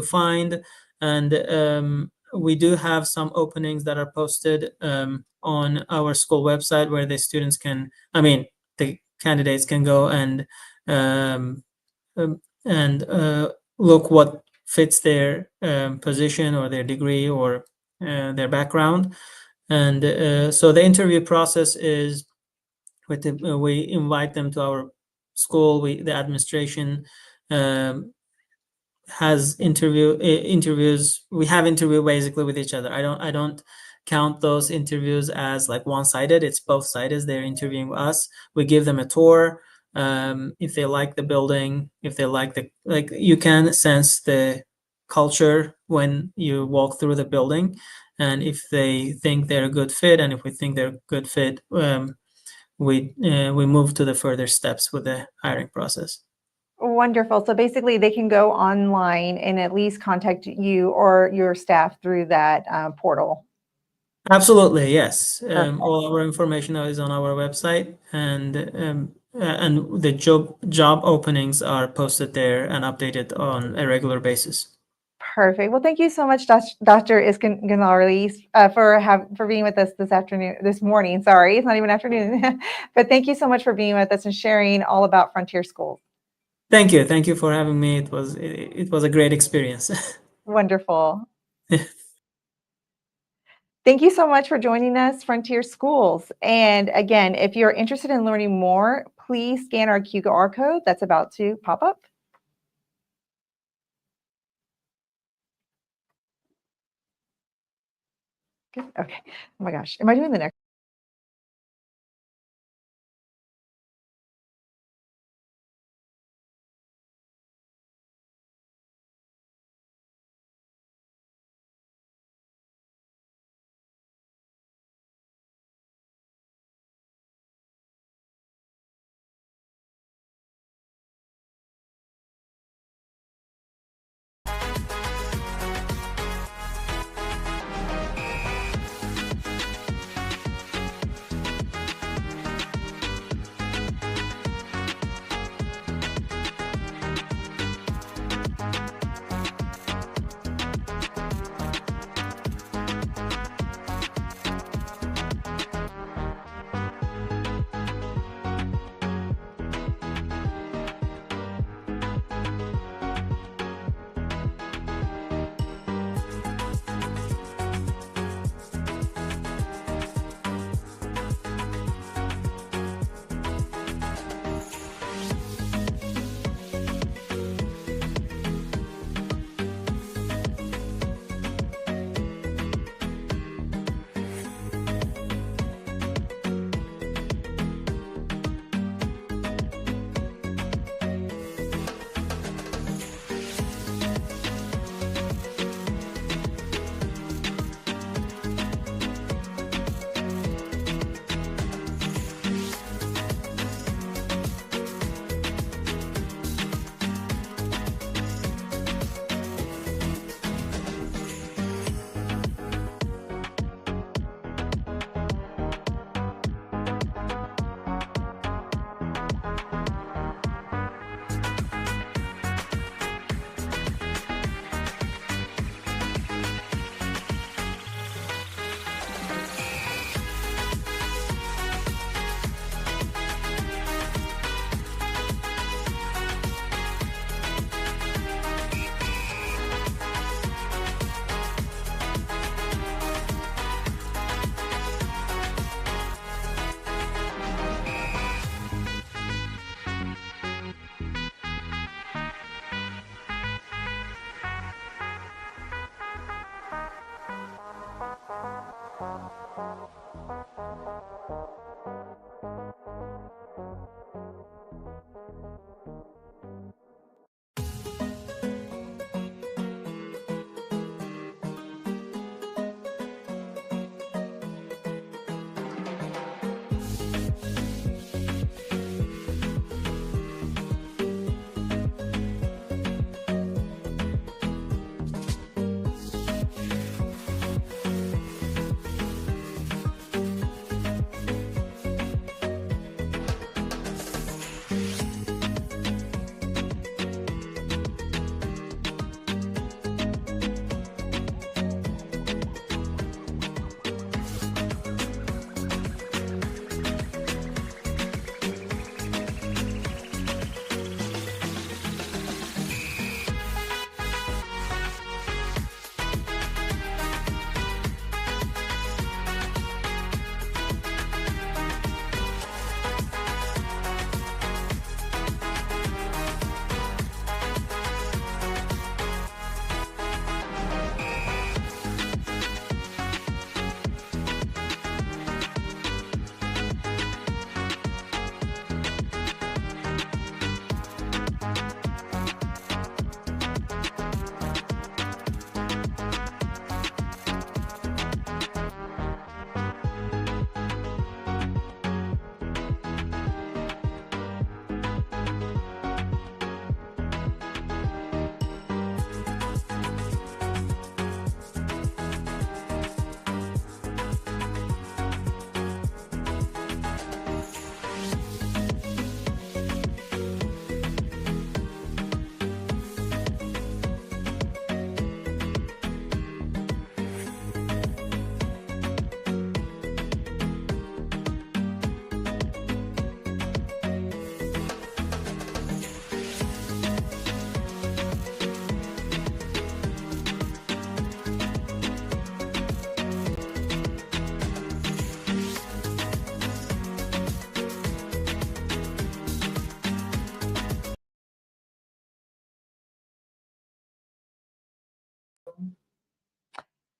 find, and we do have some openings that are posted on our school website, where the candidates can go and look what fits their position or their degree or their background. And so the interview process is we invite them to our school. The administration has interviews. We have interview basically with each other. I don't count those interviews as like one-sided. It's both sided. They're interviewing us. We give them a tour. If they like the building, if they like you can sense the culture when you walk through the building, and if they think they're a good fit, and if we think they're a good fit, we move to the further steps with the hiring process. Wonderful. So basically, they can go online and at least contact you or your staff through that portal. Absolutely, yes. Perfect. All our information is on our website, and the job openings are posted there and updated on a regular basis. Perfect. Well, thank you so much, Dr. Iskangarli, for being with us this morning. Sorry, it's not even afternoon, but thank you so much for being with us and sharing all about Frontier Schools. Thank you for having me. It was a great experience. Wonderful. Thank you so much for joining us, Frontier Schools. And again, if you're interested in learning more, please scan our QR code that's about to pop up. Good. Okay. Oh my gosh. Am I doing the next?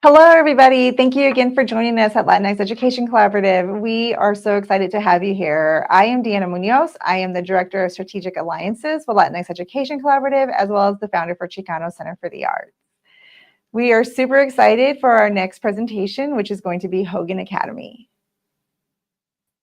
Hello, everybody. Thank you again for joining us at Latinx Education Collaborative. We are so excited to have you here. I am Deanna Munoz. I am the Director of Strategic Alliances with Latinx Education Collaborative, as well as the founder for Chicano Center for the Arts. We are super excited for our next presentation, which is going to be Hogan Academy.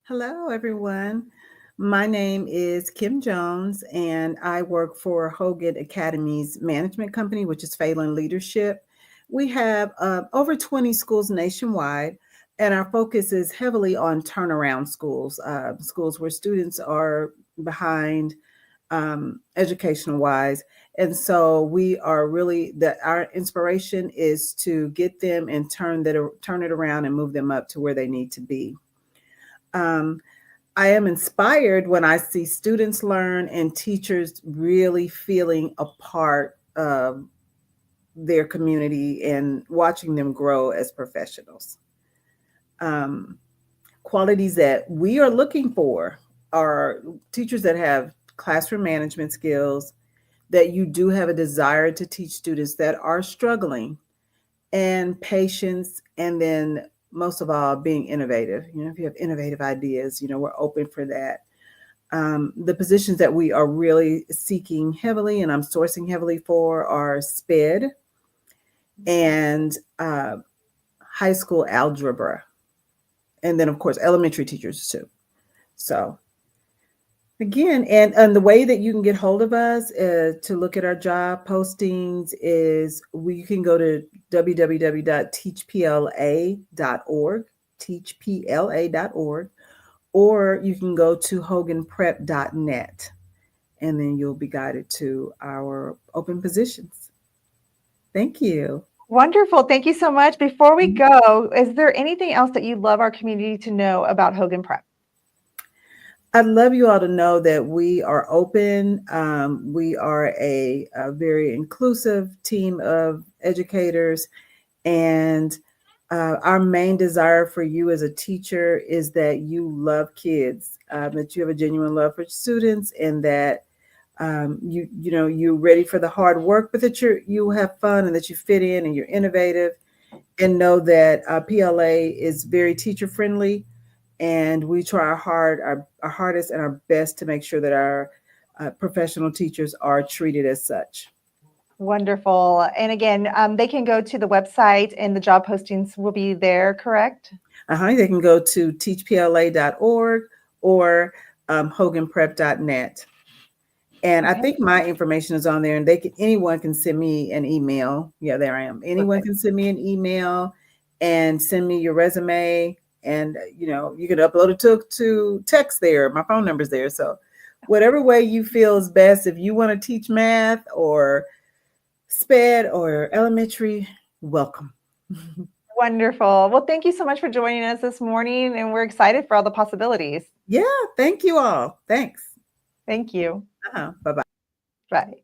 Hello, everyone. My name is Kim Jones, and I work for Hogan Academy's management company, which is Phelan Leadership. We have over 20 schools nationwide, and our focus is heavily on turnaround schools, schools where students are behind educational-wise. And so we are really, our inspiration is to get them and turn it around and move them up to where they need to be. I am inspired when I see students learn and teachers really feeling a part of their community and watching them grow as professionals. Qualities that we are looking for are teachers that have classroom management skills, that you do have a desire to teach students that are struggling, and patience, and then most of all, being innovative. If you have innovative ideas, we're open for that. The positions that we are really seeking heavily and I'm sourcing heavily for are SPED and high school algebra. And then, of course, elementary teachers too. So again, and the way that you can get hold of us to look at our job postings is you can go to www.teachpla.org, teachpla.org, or you can go to hoganprep.net, and then you'll be guided to our open positions. Thank you. Wonderful. Thank you so much. Before we go, is there anything else that you'd love our community to know about Hogan Prep? I'd love you all to know that we are open. We are a very inclusive team of educators, and our main desire for you as a teacher is that you love kids, that you have a genuine love for students, and that you're ready for the hard work, but that you have fun and that you fit in and you're innovative, and know that PLA is very teacher friendly. And we try our hardest and our best to make sure that our professional teachers are treated as such. Wonderful. And again, they can go to the website and the job postings will be there, correct? They can go to teachpla.org or hoganprep.net. And okay. I think my information is on there, and anyone can send me an email. Yeah, there I am. Anyone can send me an email and send me your resume. And, you can upload it to text there. My phone number's there. So whatever way you feel is best. If you want to teach math or SPED or elementary, welcome. Wonderful. Well, thank you so much for joining us this morning. And we're excited for all the possibilities. Yeah. Thank you all. Thanks. Thank you. Bye-bye. Bye.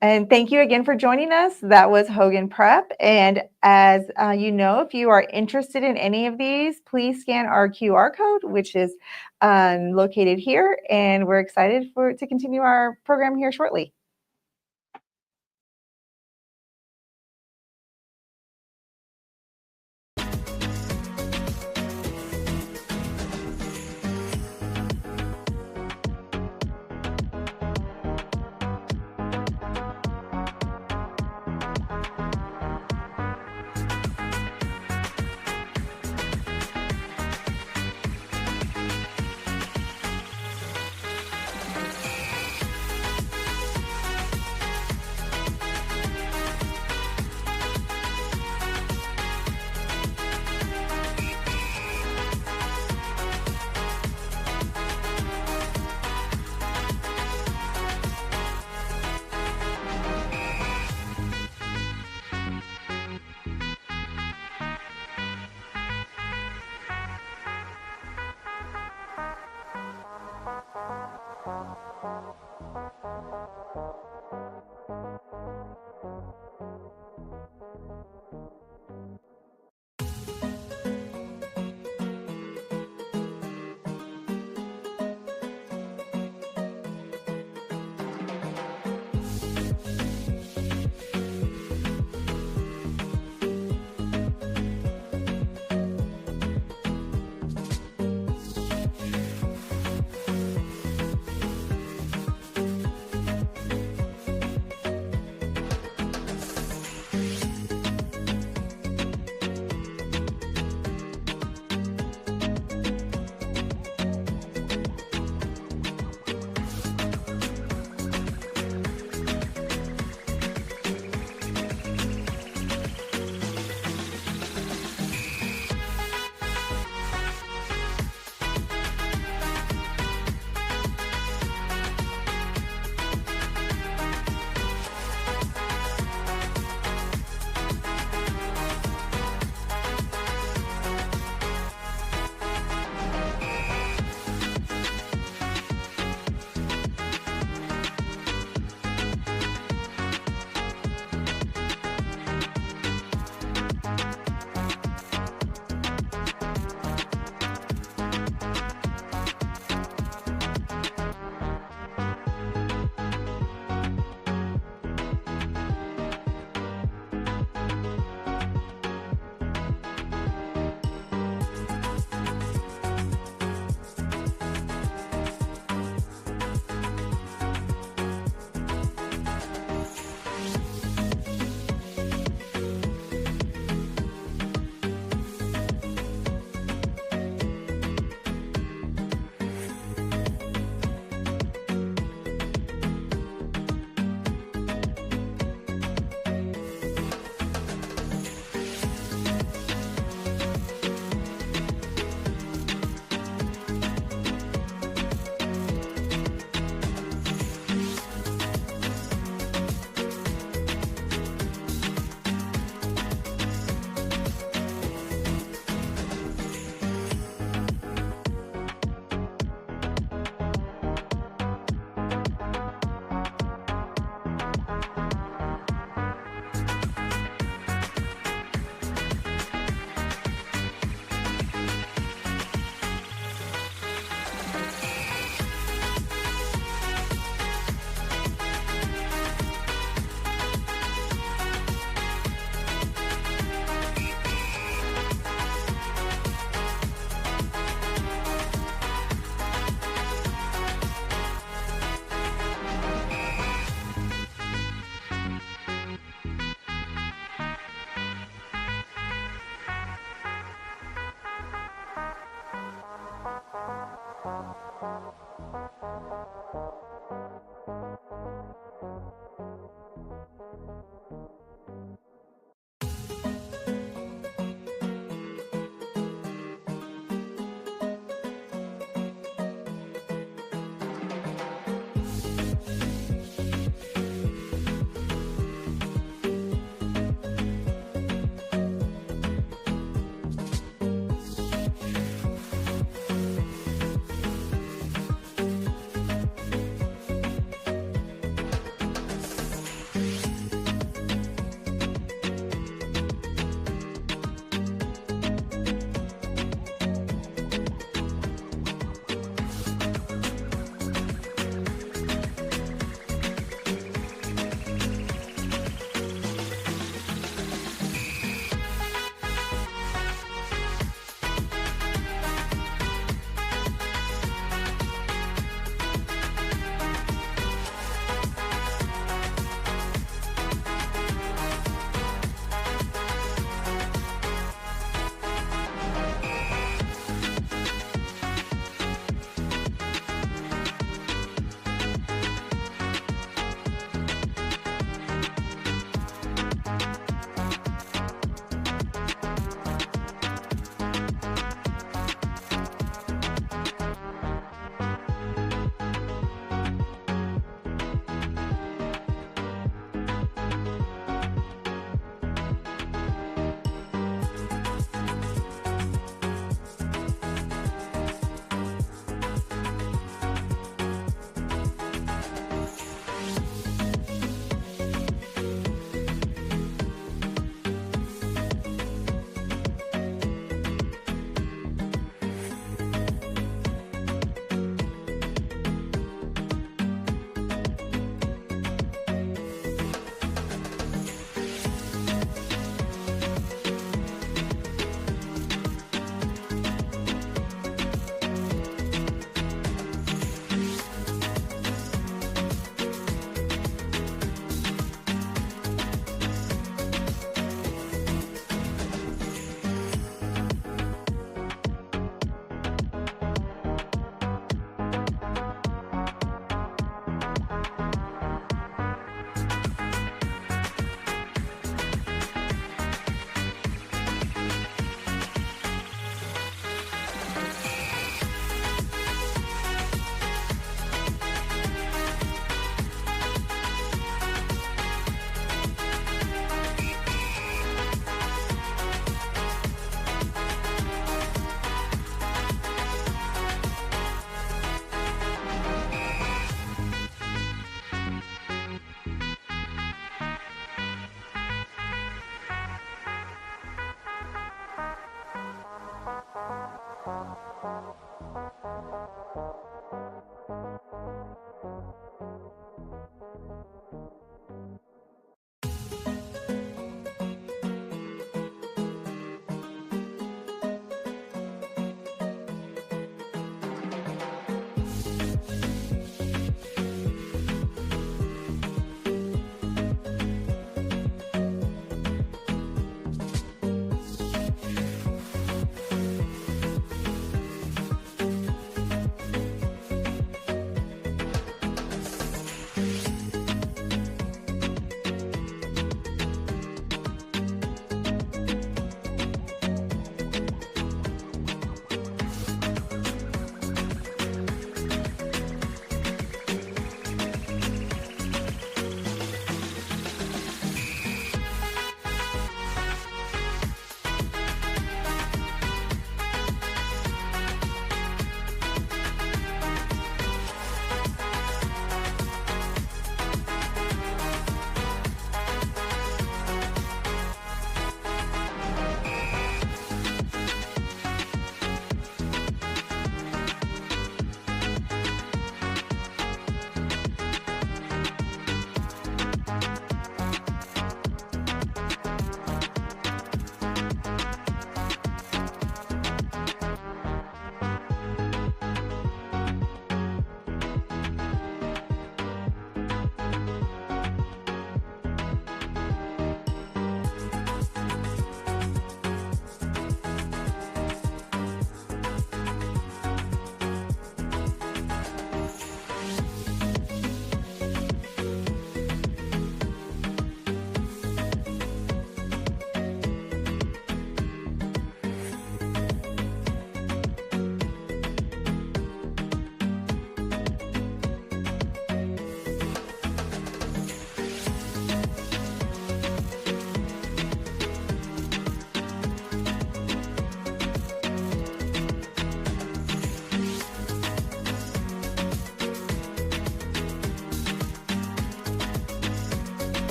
And thank you again for joining us. That was Hogan Prep. And as you know, if you are interested in any of these, please scan our QR code, which is located here. And we're excited to continue our program here shortly.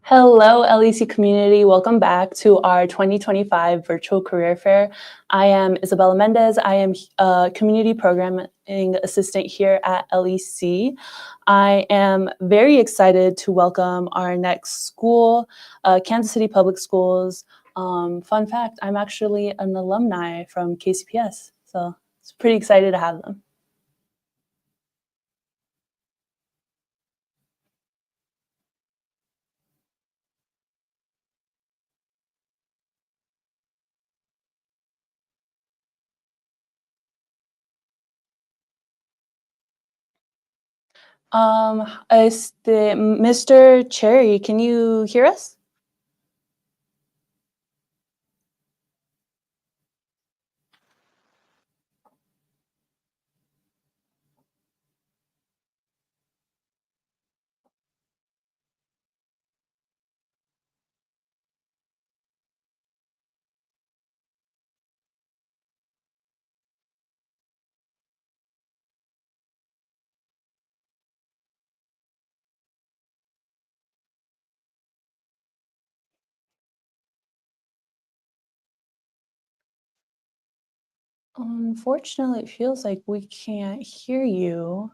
Hello, LEC community. Welcome back to our 2025 Virtual Career Fair. I am Isabella Mendez. I am a Community Programming Assistant here at LEC. I am very excited to welcome our next school, Kansas City Public Schools. Fun fact, I'm actually an alumni from KCPS, so it's pretty excited to have them. Mr. Cherry, can you hear us? Unfortunately, it feels like we can't hear you.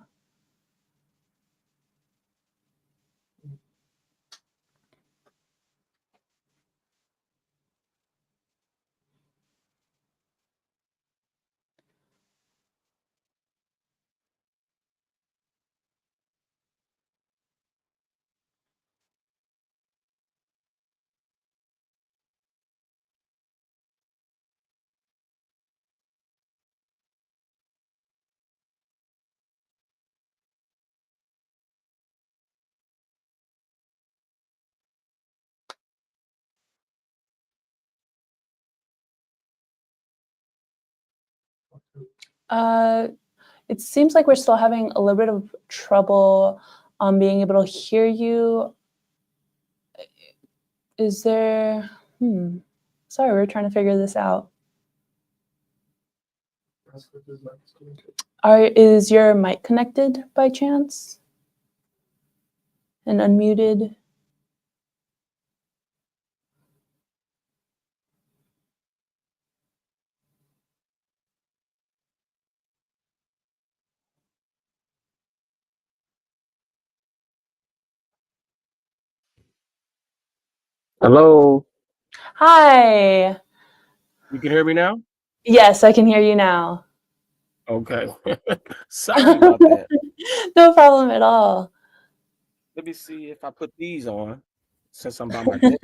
It seems like we're still having a little bit of trouble being able to hear you. Is there, sorry, we're trying to figure this out. Is your mic connected by chance? And unmuted? Hello, Hi. you can hear me now? Yes, I can hear you now. Okay. Sorry about that. No problem at all. Let me see if I put these on since I'm by my desk.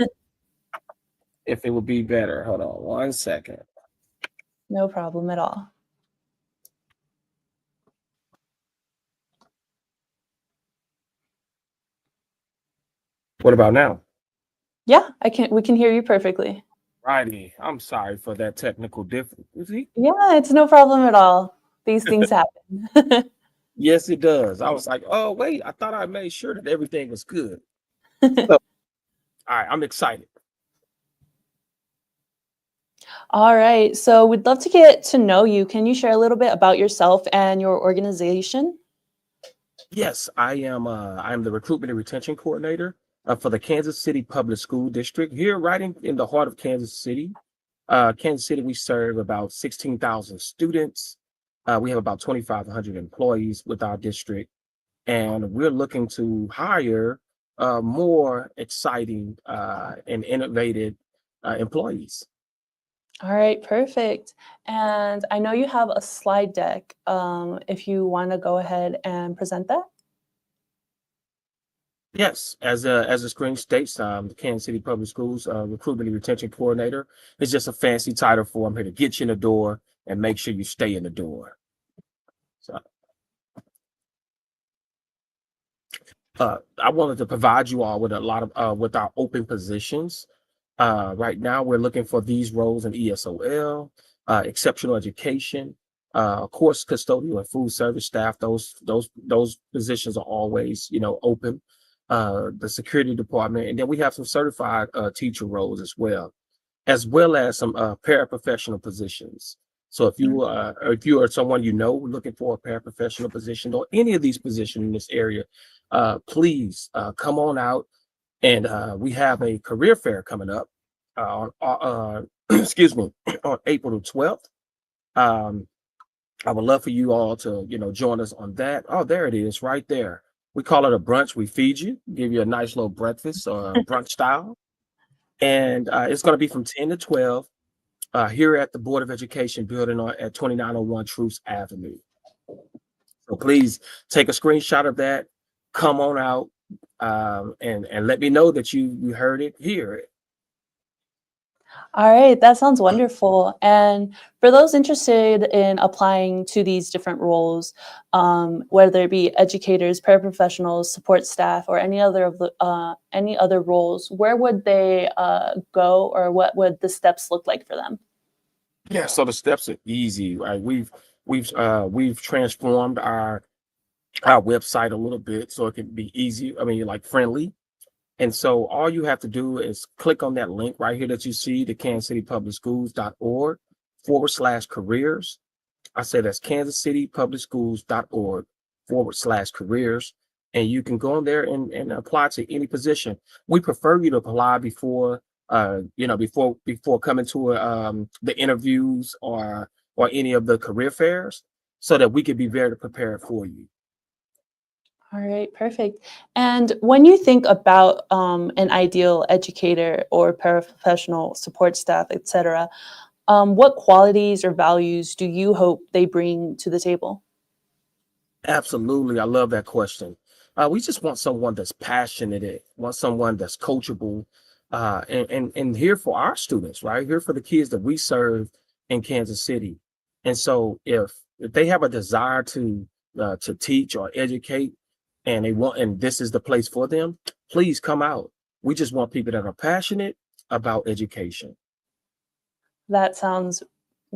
If it would be better. Hold on 1 second. No problem at all. What about now? Yeah, we can hear you perfectly. Righty. I'm sorry for that technical difficulty. Yeah, it's no problem at all. These things happen. Yes, it does. I was like, oh, wait, I thought I made sure that everything was good. So, all right, I'm excited. All right, so we'd love to get to know you. Can you share a little bit about yourself and your organization? Yes, I am the recruitment and retention coordinator for the Kansas City Public School District here right in the heart of Kansas City. Kansas City, we serve about 16,000 students. We have about 2,500 employees with our district, and we're looking to hire more exciting and innovative employees. All right, perfect. And I know you have a slide deck. If you want to go ahead and present that. Yes, as the screen states, the Kansas City Public Schools recruitment and retention coordinator is just a fancy title for I'm here to get you in the door and make sure you stay in the door. So, I wanted to provide you all with a lot of with our open positions. Right now, we're looking for these roles in ESOL, exceptional education, of course, custodial and food service staff. Those positions are always, open. The security department, and then we have some certified teacher roles as well as some paraprofessional positions. So if you are someone looking for a paraprofessional position or any of these positions in this area, please come on out. And we have a career fair coming up on excuse me, on April the 12th. I would love for you all to join us on that. Oh, there it is, right there. We call it a brunch. We feed you, give you a nice little breakfast or brunch style, and it's going to be from 10 to 12 here at the Board of Education building at 2901 Truce Avenue. So please take a screenshot of that. Come on out and let me know that you heard it here. All right, that sounds wonderful. And for those interested in applying to these different roles, whether it be educators, paraprofessionals, support staff, or any other roles, where would they go, or what would the steps look like for them? Yeah, so the steps are easy, right? We've transformed our website a little bit so it can be easy. I mean, like friendly. And so all you have to do is click on that link right here that you see, the kansascitypublicschools.org/careers. I say that's kansascitypublicschools.org/careers. And you can go in there and apply to any position. We prefer you to apply before coming to the interviews or any of the career fairs so that we can be very prepared for you. All right, perfect. And when you think about an ideal educator or paraprofessional support staff, et cetera, what qualities or values do you hope they bring to the table? Absolutely. I love that question. We just want someone that's passionate, want someone that's coachable, and here for our students, right? Here for the kids that we serve in Kansas City. And so if they have a desire to teach or educate and this is the place for them, please come out. We just want people that are passionate about education. That sounds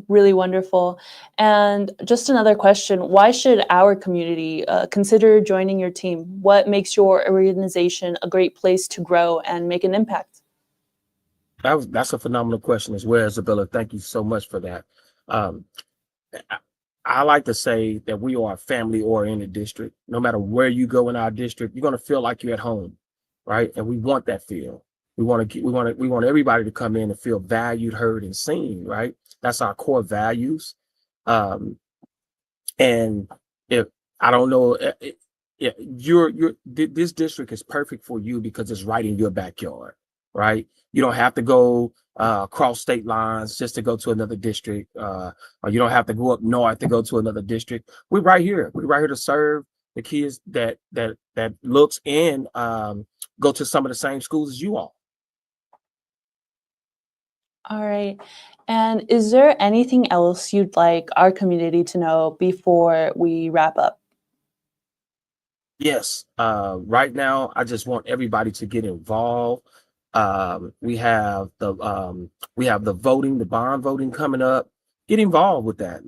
really wonderful. And just another question, why should our community consider joining your team? What makes your organization a great place to grow and make an impact? That's a phenomenal question as well, Isabella. Thank you so much for that. Um, I like to say that we are a family-oriented district. No matter where you go in our district, you're going to feel like you're at home, right? And we want that feel. We want everybody to come in and feel valued, heard, and seen, right? That's our core values. Um, and if I don't know, this district is perfect for you because it's right in your backyard, right? You don't have to go across state lines just to go to another district, or you don't have to go up north to go to another district. We're right here. We're right here to serve the kids that looks and go to some of the same schools as you all. All right. And is there anything else you'd like our community to know before we wrap up? Yes. Right now, I just want everybody to get involved. We have the voting, the bond voting coming up. Get involved with that.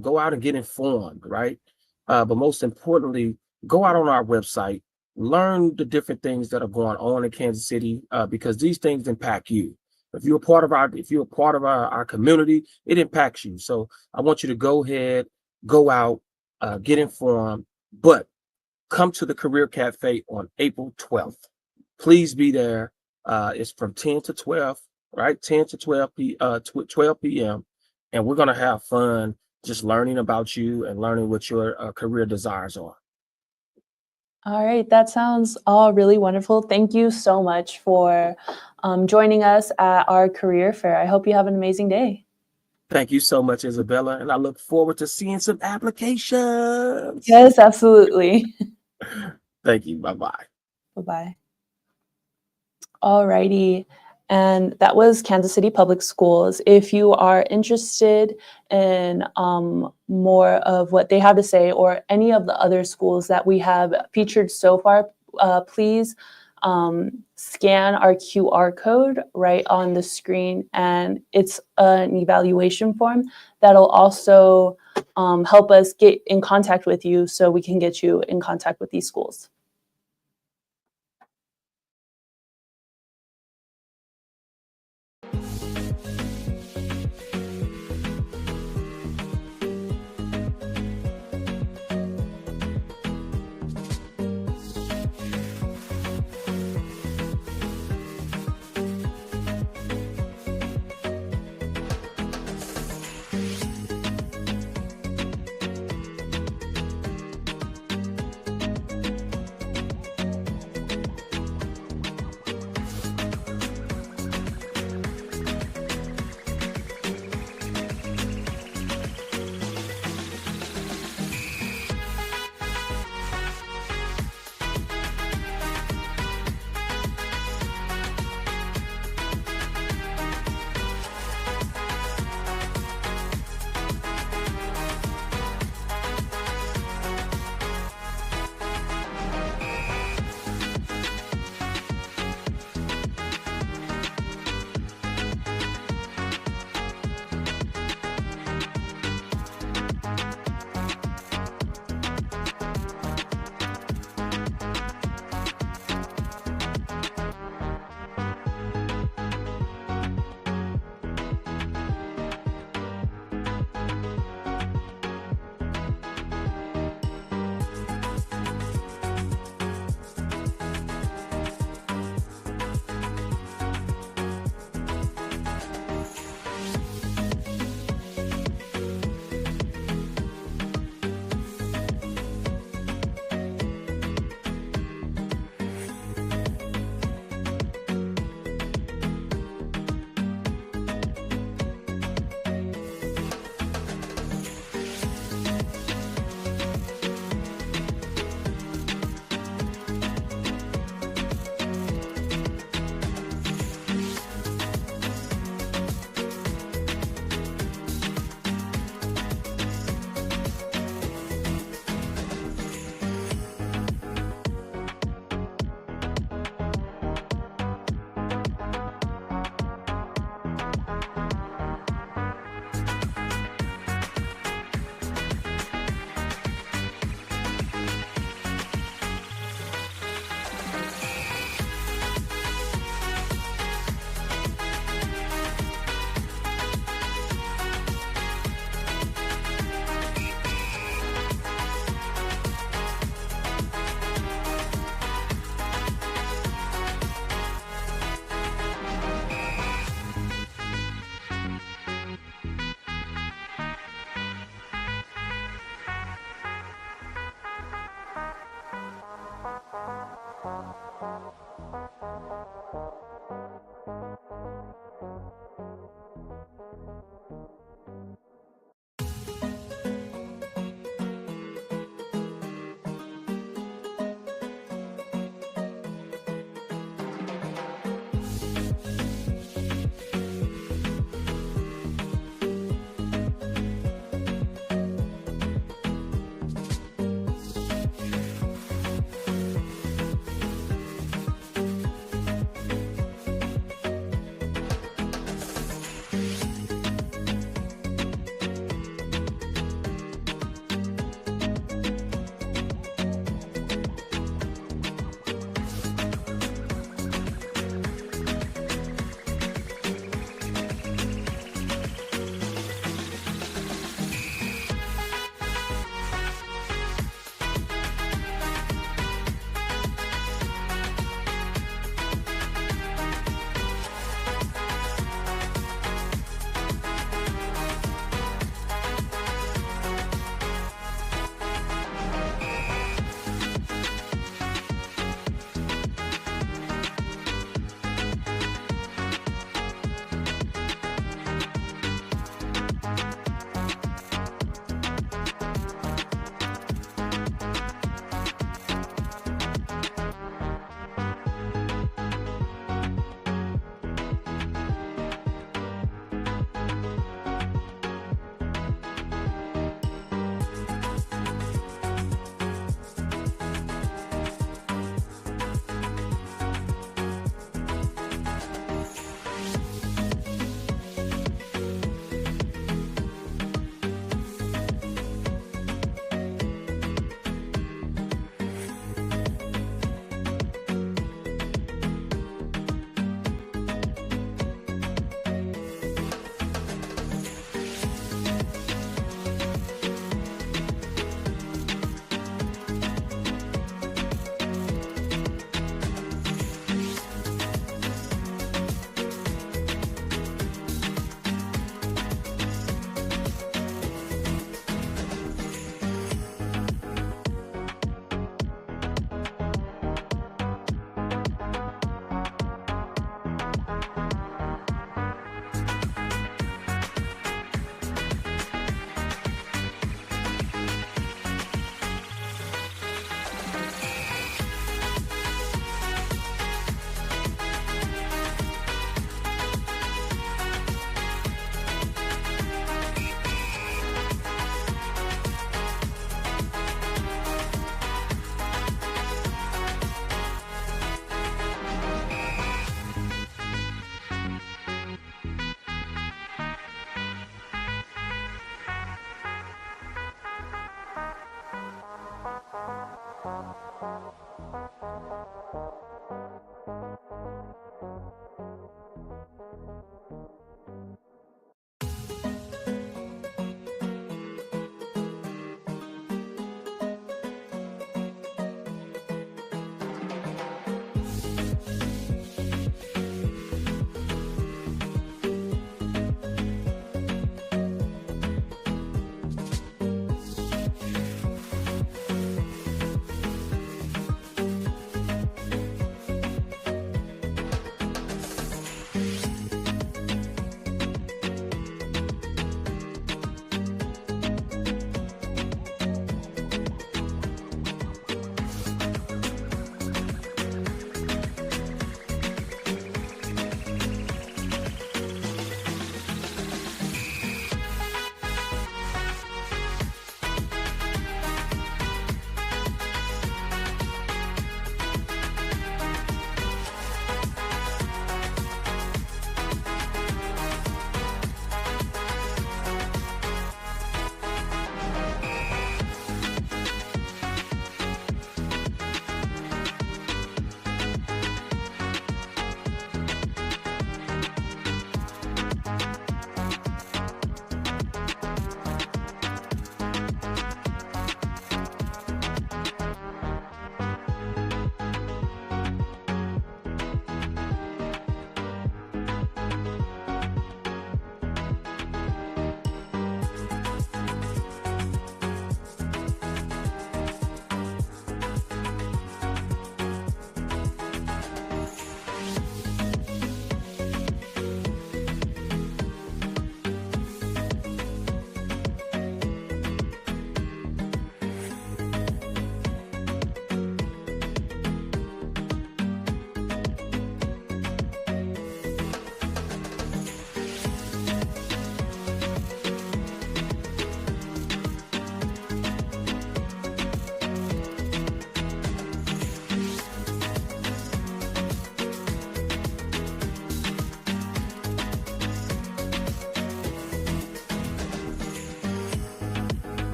Go out and get informed, right? But most importantly, go out on our website, learn the different things that are going on in Kansas City, because these things impact you. If you're a part of our community, it impacts you. So I want you to go ahead, go out, get informed, but come to the Career Cafe on April 12th. Please be there. It's from 10 to 12, right? 10 to 12 p.m. And we're going to have fun just learning about you and learning what your career desires are. All right, that sounds all really wonderful. Thank you so much for joining us at our career fair. I hope you have an amazing day. Thank you so much, Isabella. And I look forward to seeing some applications. Yes, absolutely. Thank you. Bye-bye. Bye-bye. All righty. And that was Kansas City Public Schools. If you are interested in more of what they have to say or any of the other schools that we have featured so far, please scan our QR code right on the screen, and it's an evaluation form that'll also help us get in contact with you so we can get you in contact with these schools.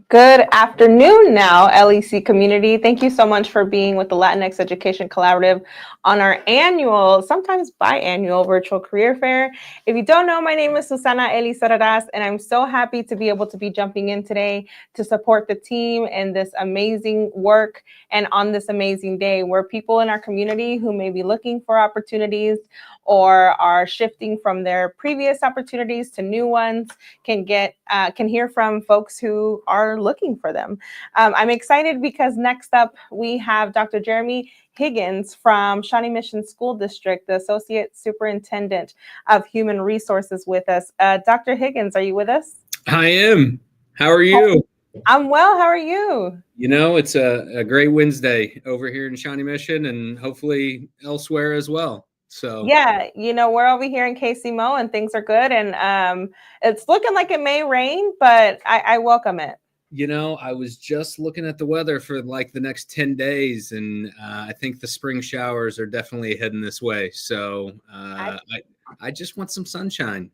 Good afternoon now, LEC community. Thank you so much for being with the Latinx Education Collaborative on our annual, sometimes biannual virtual career fair. If you don't know, my name is Susana Elizarraz, and I'm so happy to be able to be jumping in today to support the team in this amazing work and on this amazing day where people in our community who may be looking for opportunities or are shifting from their previous opportunities to new ones can hear from folks who are looking for them. I'm excited because next up we have Dr. Jeremy Higgins from Shawnee Mission School District, the Associate Superintendent of Human Resources with us. Dr. Higgins, are you with us? I am. How are you? I'm well. How are you? You know, it's a great Wednesday over here in Shawnee Mission and hopefully elsewhere as well. So yeah, we're over here in KCMO and things are good. And it's looking like it may rain, but I welcome it. You know, I was just looking at the weather for like the next 10 days, and I think the spring showers are definitely heading this way. So I just want some sunshine.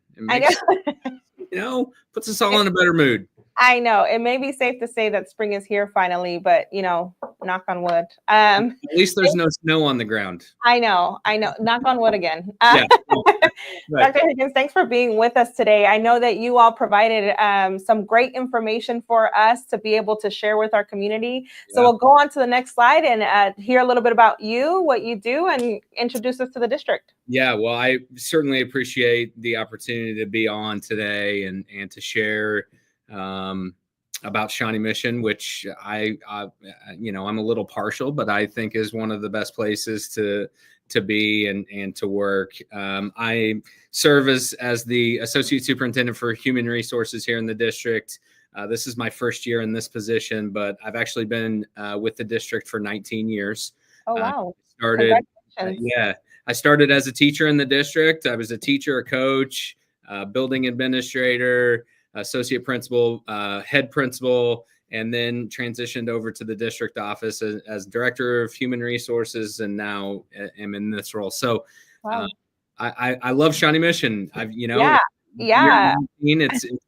Puts us all in a better mood. I know. It may be safe to say that spring is here finally, but, knock on wood. At least there's no snow on the ground. I know. Knock on wood again. Yeah. Right. Dr. Higgins, thanks for being with us today. I know that you all provided some great information for us to be able to share with our community. So we'll go on to the next slide and hear a little bit about you, what you do, and introduce us to the district. Yeah, well, I certainly appreciate the opportunity to be on today and to share about Shawnee Mission, which I'm a little partial, but I think is one of the best places to be and to work. I serve as the Associate Superintendent for Human Resources here in the district. This is my first year in this position, but I've actually been with the district for 19 years. Oh, wow. I started as a teacher in the district. I was a teacher, a coach, building administrator, associate principal, head principal, and then transitioned over to the district office as director of human resources, and now am in this role. So wow. I love Shawnee Mission. It's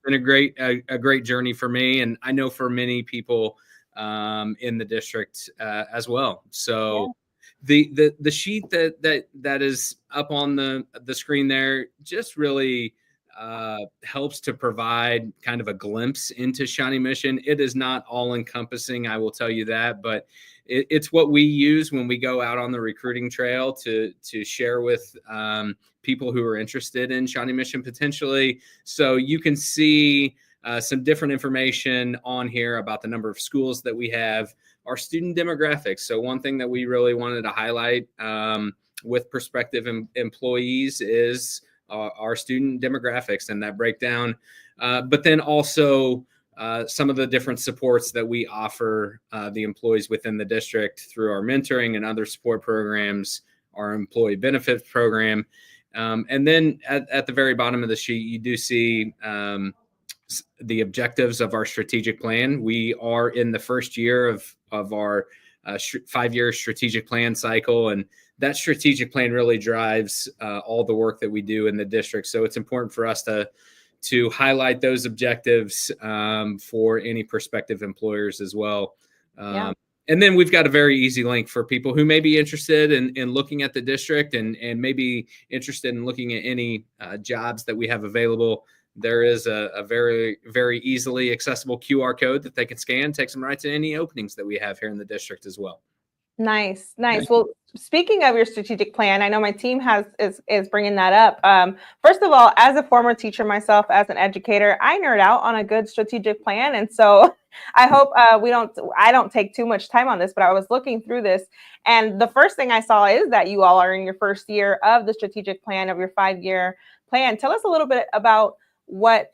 been a great journey for me, and I know for many people in the district as well. So the sheet that is up on the screen there just really helps to provide kind of a glimpse into Shawnee Mission. It is not all encompassing, I will tell you that, but it's what we use when we go out on the recruiting trail to share with people who are interested in Shawnee Mission potentially. So you can see some different information on here about the number of schools that we have, our student demographics. So one thing that we really wanted to highlight with prospective employees is our student demographics and that breakdown, but then also some of the different supports that we offer the employees within the district through our mentoring and other support programs, our employee benefits program. And then at the very bottom of the sheet, you do see the objectives of our strategic plan. We are in the first year of our 5-year strategic plan cycle. And that strategic plan really drives all the work that we do in the district. So it's important for us to highlight those objectives for any prospective employers as well. And then we've got a very easy link for people who may be interested in looking at the district and maybe interested in looking at any jobs that we have available. There is a very, very easily accessible QR code that they can scan, takes them right to any openings that we have here in the district as well. Nice. Well, speaking of your strategic plan, I know my team is bringing that up. First of all, as a former teacher myself, as an educator, I nerd out on a good strategic plan, and so I hope I don't take too much time on this. But I was looking through this, and the first thing I saw is that you all are in your first year of the strategic plan of your 5-year plan. Tell us a little bit about what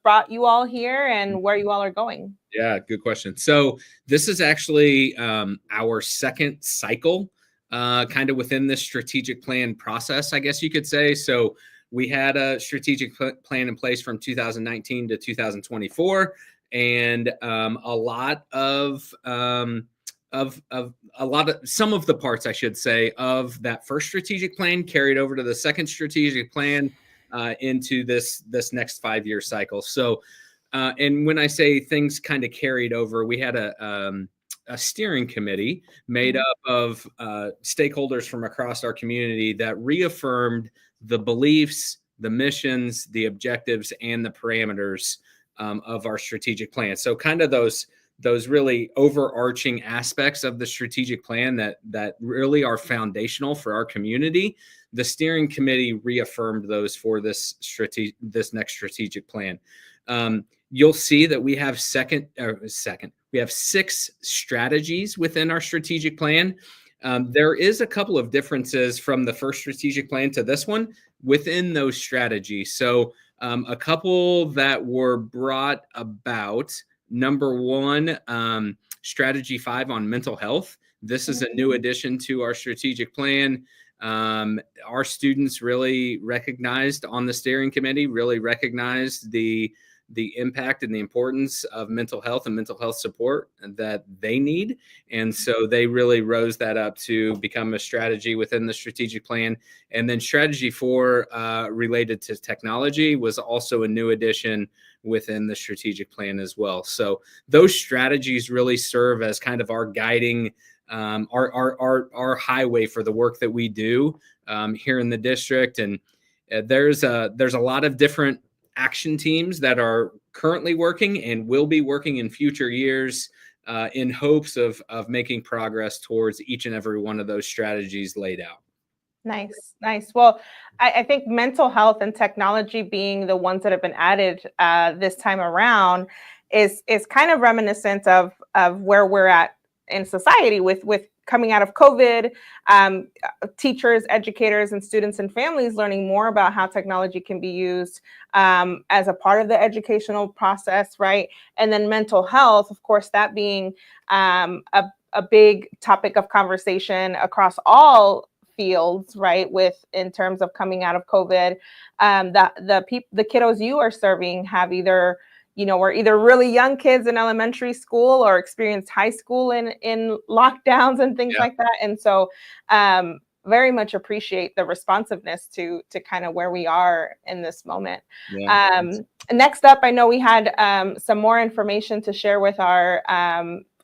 brought you all here and where you all are going. Yeah, good question. So this is actually our second cycle kind of within this strategic plan process, I guess you could say. So we had a strategic plan in place from 2019 to 2024, and some of the parts, I should say, of that first strategic plan carried over to the second strategic plan into this next 5-year cycle. So, and when I say things kind of carried over, we had a steering committee made up of stakeholders from across our community that reaffirmed the beliefs, the missions, the objectives, and the parameters of our strategic plan. So kind of those really overarching aspects of the strategic plan that really are foundational for our community. The steering committee reaffirmed those for this next strategic plan. You'll see that we have we have 6 strategies within our strategic plan. There is a couple of differences from the first strategic plan to this one within those strategies. So a couple that were brought about. Number 1, strategy 5 on mental health. This is a new addition to our strategic plan. Our students really recognized on the steering committee, the impact and the importance of mental health and mental health support that they need. And so they really rose that up to become a strategy within the strategic plan. And then strategy 4 related to technology was also a new addition within the strategic plan as well. So those strategies really serve as kind of our guiding, our highway for the work that we do here in the district. And there's a lot of different action teams that are currently working and will be working in future years in hopes of making progress towards each and every one of those strategies laid out. Nice. Well, I think mental health and technology being the ones that have been added this time around is kind of reminiscent of where we're at in society with coming out of COVID, teachers, educators, and students and families learning more about how technology can be used as a part of the educational process, right? And then mental health, of course, that being a big topic of conversation across all fields, right? In terms of coming out of COVID, the kiddos you are serving have were either really young kids in elementary school or experienced high school in lockdowns and things like that. And so very much appreciate the responsiveness to kind of where we are in this moment. Next up, I know we had some more information to share with our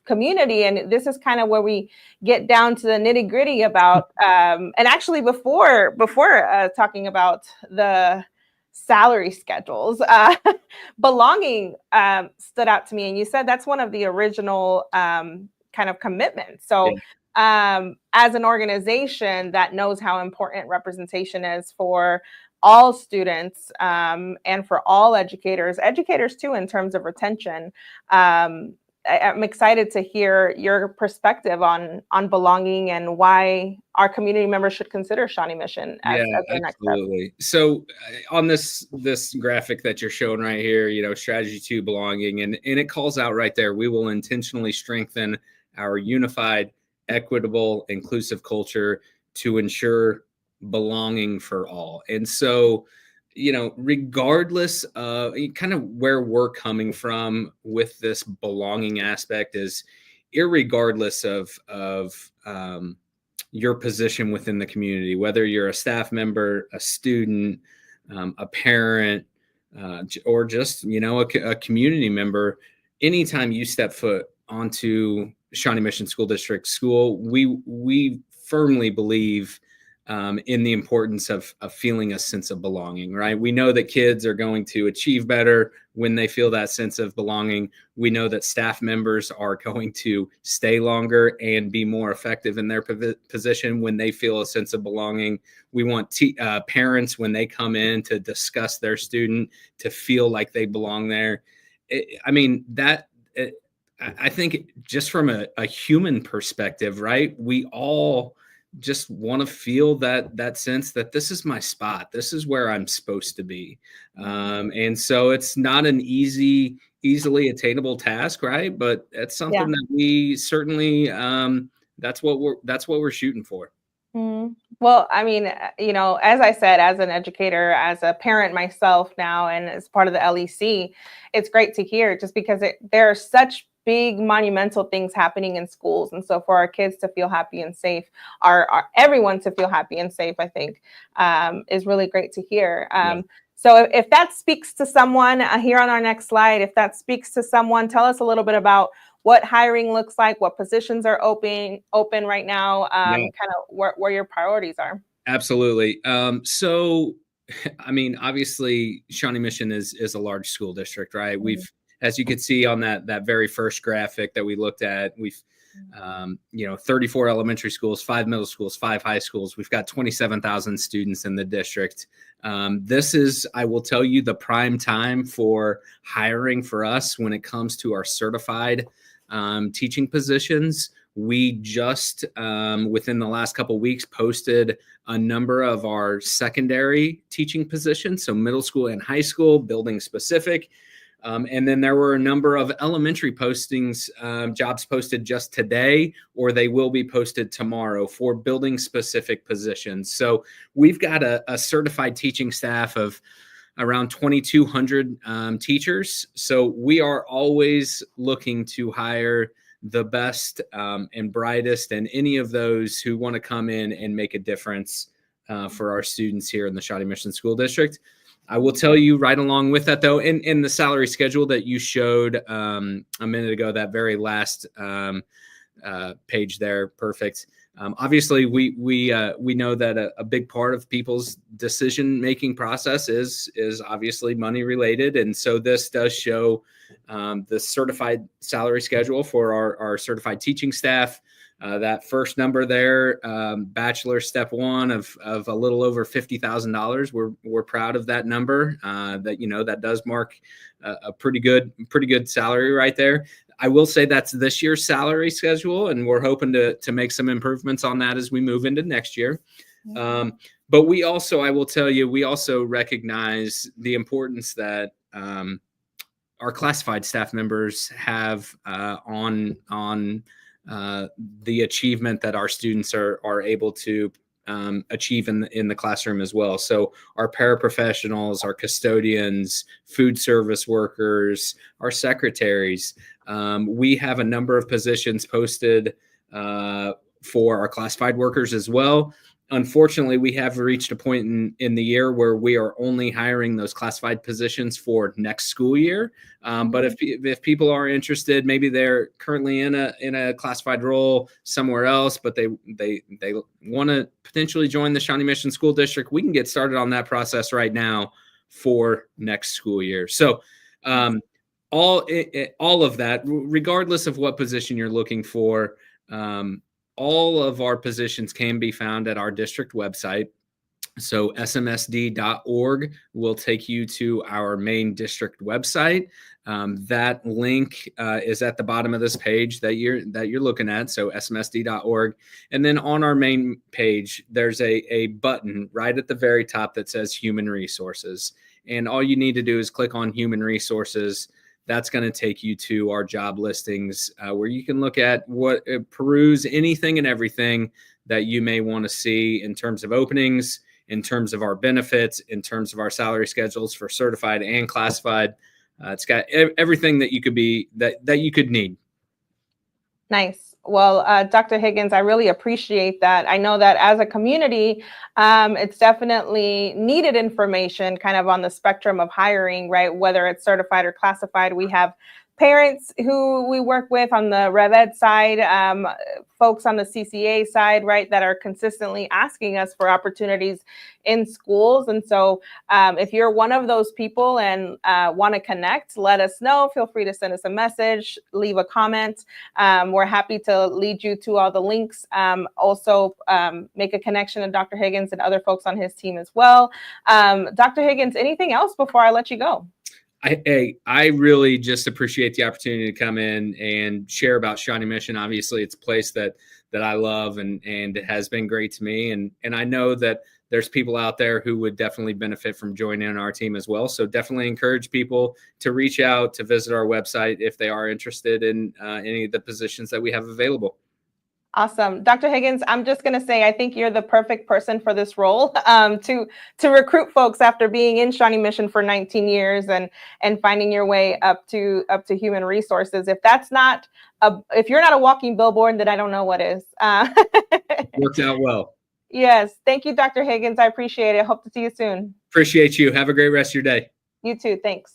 community, and this is kind of where we get down to the nitty gritty about and actually before talking about the salary schedules, belonging stood out to me, and you said that's one of the original kind of commitments. So as an organization that knows how important representation is for all students and for all educators too, in terms of retention, I'm excited to hear your perspective on belonging and why our community members should consider Shawnee Mission as their next step. Absolutely. So on this graphic that you're showing right here, strategy 2, belonging, and it calls out right there, we will intentionally strengthen our unified, equitable, inclusive culture to ensure belonging for all. And so regardless of kind of where we're coming from with this belonging aspect, is irregardless of your position within the community, whether you're a staff member, a student, a parent, or just, a community member. Anytime you step foot onto Shawnee Mission School District school, we firmly believe in the importance of feeling a sense of belonging, right? We know that kids are going to achieve better when they feel that sense of belonging. We know that staff members are going to stay longer and be more effective in their position when they feel a sense of belonging. We want parents, when they come in to discuss their student, to feel like they belong there. I think just from a human perspective, right? We all just want to feel that sense that this is my spot. This is where I'm supposed to be. And so it's not an easily attainable task, right? But it's something that we certainly, that's what we're shooting for. Well, I mean, as I said, as an educator, as a parent myself now, and as part of the LEC, it's great to hear, just because there are such big monumental things happening in schools. And so for our kids to feel happy and safe, everyone to feel happy and safe, I think, is really great to hear. So if that speaks to someone here on our next slide, if that speaks to someone, tell us a little bit about what hiring looks like, what positions are open right now, kind of where your priorities are. Absolutely. So, obviously Shawnee Mission is a large school district, right? We've, as you could see on that very first graphic that we looked at, we've 34 elementary schools, 5 middle schools, 5 high schools. We've got 27,000 students in the district. This is, I will tell you, the prime time for hiring for us when it comes to our certified teaching positions. We just, within the last couple of weeks, posted a number of our secondary teaching positions, so middle school and high school, building specific. And then there were a number of elementary postings, jobs posted just today, or they will be posted tomorrow for building specific positions. So we've got a certified teaching staff of around 2,200 teachers. So we are always looking to hire the best and brightest, and any of those who want to come in and make a difference for our students here in the Shawnee Mission School District. I will tell you right along with that, though, in the salary schedule that you showed a minute ago, that very last page there, perfect. Obviously, we know that a big part of people's decision-making process is obviously money related, and so this does show the certified salary schedule for our certified teaching staff. That first number there, bachelor step one of a little over $50,000. We're proud of that number. That does mark a pretty good salary right there. I will say that's this year's salary schedule, and we're hoping to make some improvements on that as we move into next year. But we also, I will tell you, we also recognize the importance that our classified staff members have on the achievement that our students are able to achieve in the classroom as well. So our paraprofessionals, our custodians, food service workers, our secretaries, we have a number of positions posted for our classified workers as well. Unfortunately, we have reached a point in the year where we are only hiring those classified positions for next school year. But if people are interested, maybe they're currently in a classified role somewhere else, but they want to potentially join the Shawnee Mission School District, we can get started on that process right now for next school year. So all of that, regardless of what position you're looking for, all of our positions can be found at our district website. So smsd.org will take you to our main district website. That link is at the bottom of this page that you're looking at. So smsd.org. And then on our main page, there's a button right at the very top that says Human Resources. And all you need to do is click on Human Resources. That's going to take you to our job listings where you can look at peruse anything and everything that you may want to see in terms of openings, in terms of our benefits, in terms of our salary schedules for certified and classified. It's got everything that you could need. Nice. Well, Dr. Higgins, I really appreciate that. I know that as a community, it's definitely needed information kind of on the spectrum of hiring, right? Whether it's certified or classified. We have parents who we work with on the Rev Ed side, folks on the CCA side, right, that are consistently asking us for opportunities in schools. And so if you're one of those people and want to connect, let us know. Feel free to send us a message, leave a comment. We're happy to lead you to all the links. Also, make a connection to Dr. Higgins and other folks on his team as well. Dr. Higgins, anything else before I let you go? I really just appreciate the opportunity to come in and share about Shawnee Mission. Obviously, it's a place that I love, and it has been great to me. And I know that there's people out there who would definitely benefit from joining our team as well. So definitely encourage people to reach out, to visit our website if they are interested in any of the positions that we have available. Awesome. Dr. Higgins, I'm just going to say, I think you're the perfect person for this role, to recruit folks after being in Shawnee Mission for 19 years and finding your way up to human resources. If that's not if you're not a walking billboard, then I don't know what is. Worked out well. Yes. Thank you, Dr. Higgins. I appreciate it. Hope to see you soon. Appreciate you. Have a great rest of your day. You too. Thanks.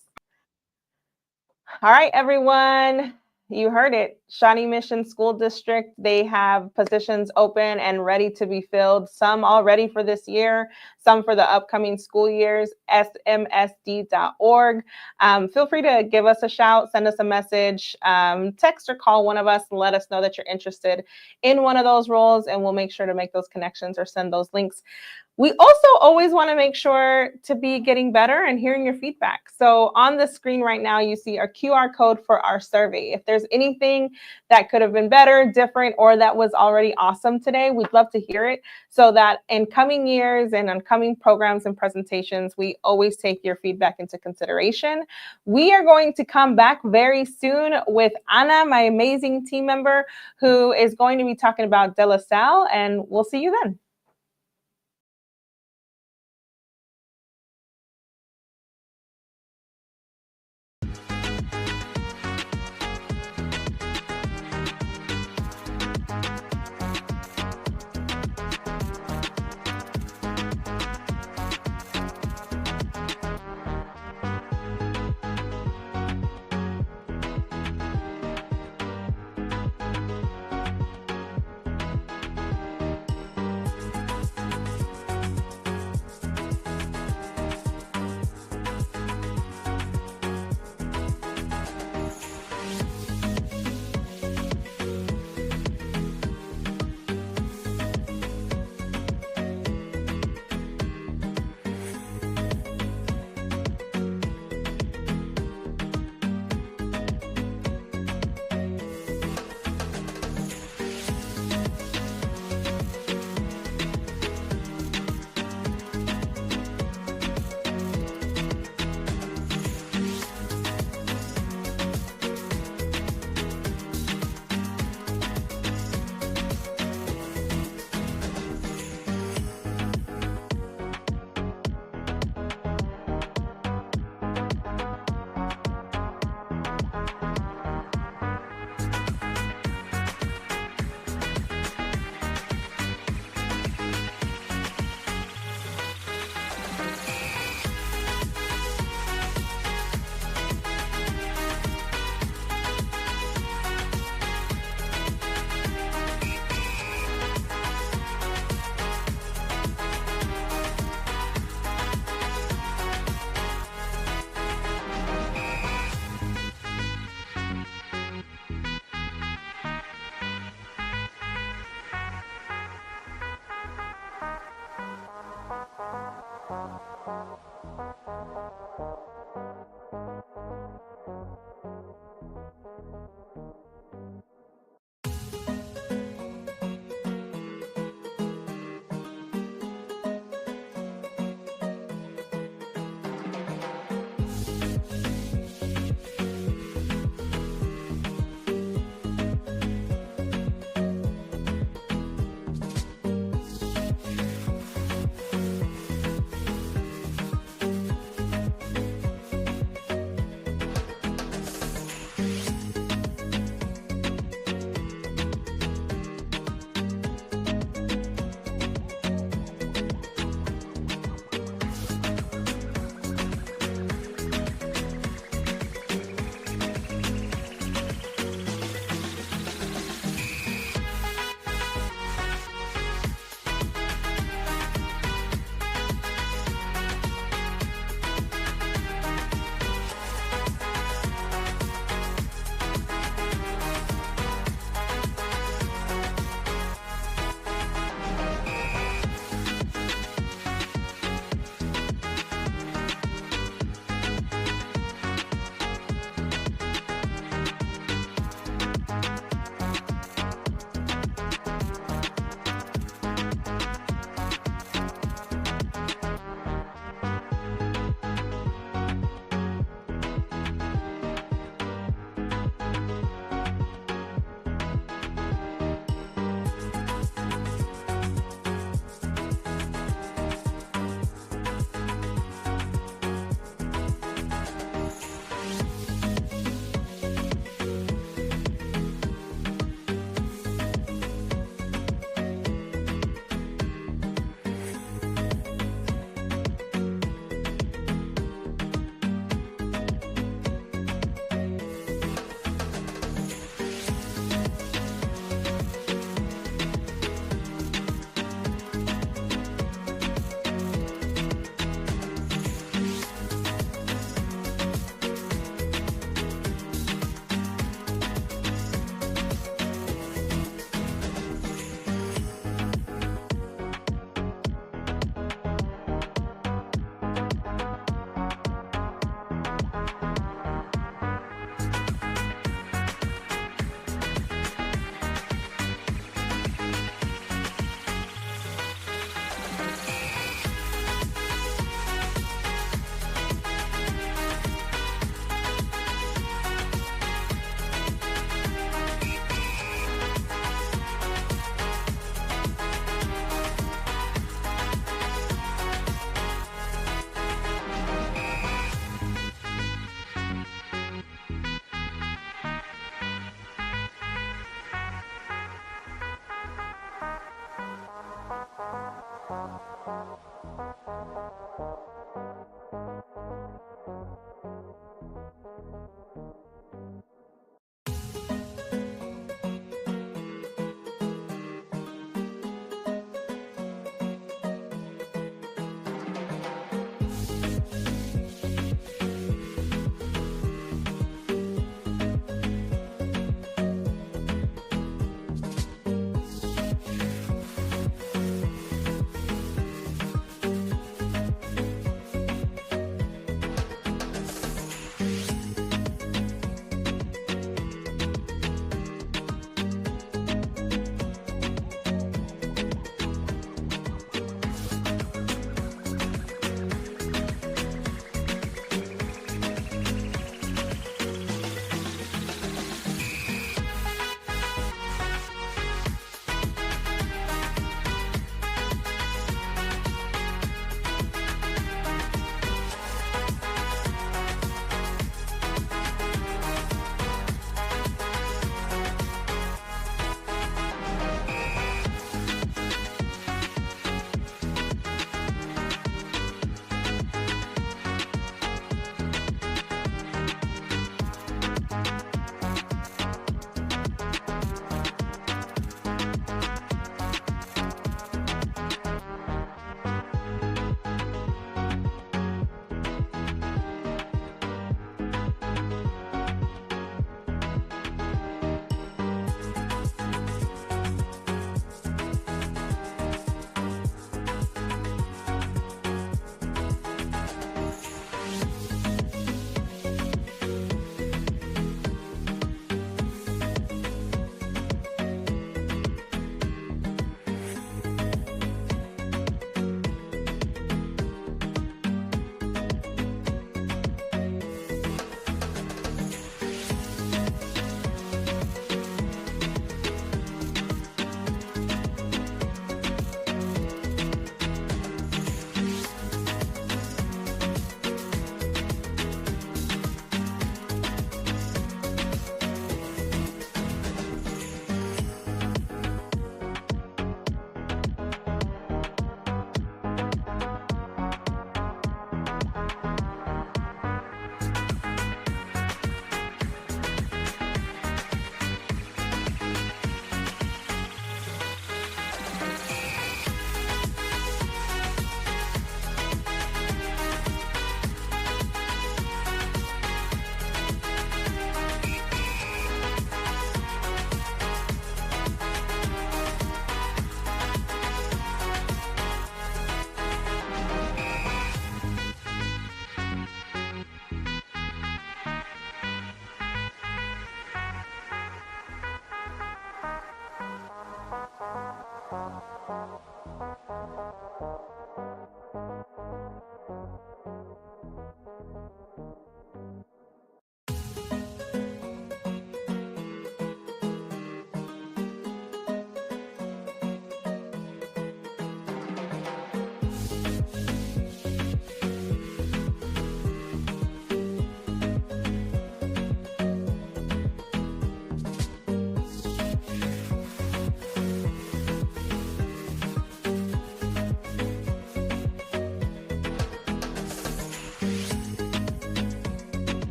All right, everyone. You heard it. Shawnee Mission School District, they have positions open and ready to be filled. Some already for this year, some for the upcoming school years, smsd.org. Feel free to give us a shout, send us a message, text or call one of us and let us know that you're interested in one of those roles, and we'll make sure to make those connections or send those links. We also always want to make sure to be getting better and hearing your feedback. So on the screen right now, you see our QR code for our survey. If there's anything that could have been better, different, or that was already awesome today, we'd love to hear it, so that in coming years and on coming programs and presentations, we always take your feedback into consideration. We are going to come back very soon with Anna, my amazing team member, who is going to be talking about De La Salle, and we'll see you then.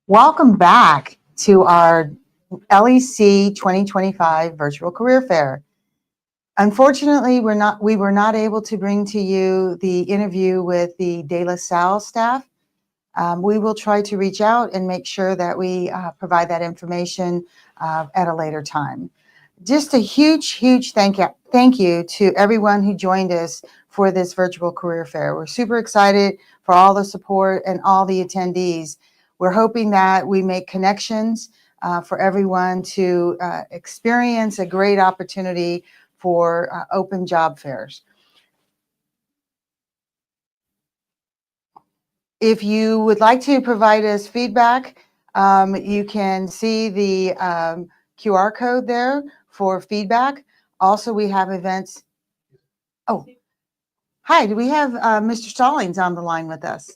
Welcome back to our LEC 2025 Virtual Career Fair. Unfortunately, we were not able to bring to you the interview with the De La Salle staff. We will try to reach out and make sure that we provide that information at a later time. Just a huge thank you to everyone who joined us for this virtual career fair. We're super excited for all the support and all the attendees. We're hoping that we make connections for everyone to experience a great opportunity for open job fairs. If you would like to provide us feedback, you can see the QR code there for feedback. Also, we have events. Oh, hi, do we have Mr. Stallings on the line with us?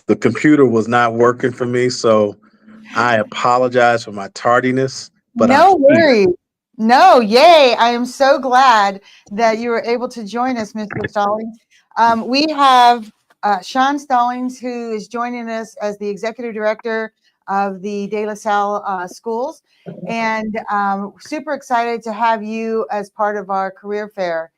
The computer was not working for me, so I apologize for my tardiness. But no worries. No, yay. I am so glad that you were able to join us, Mr. Stallings. We have Sean Stallings, who is joining us as the Executive Director of the De La Salle schools. And super excited to have you as part of our career fair.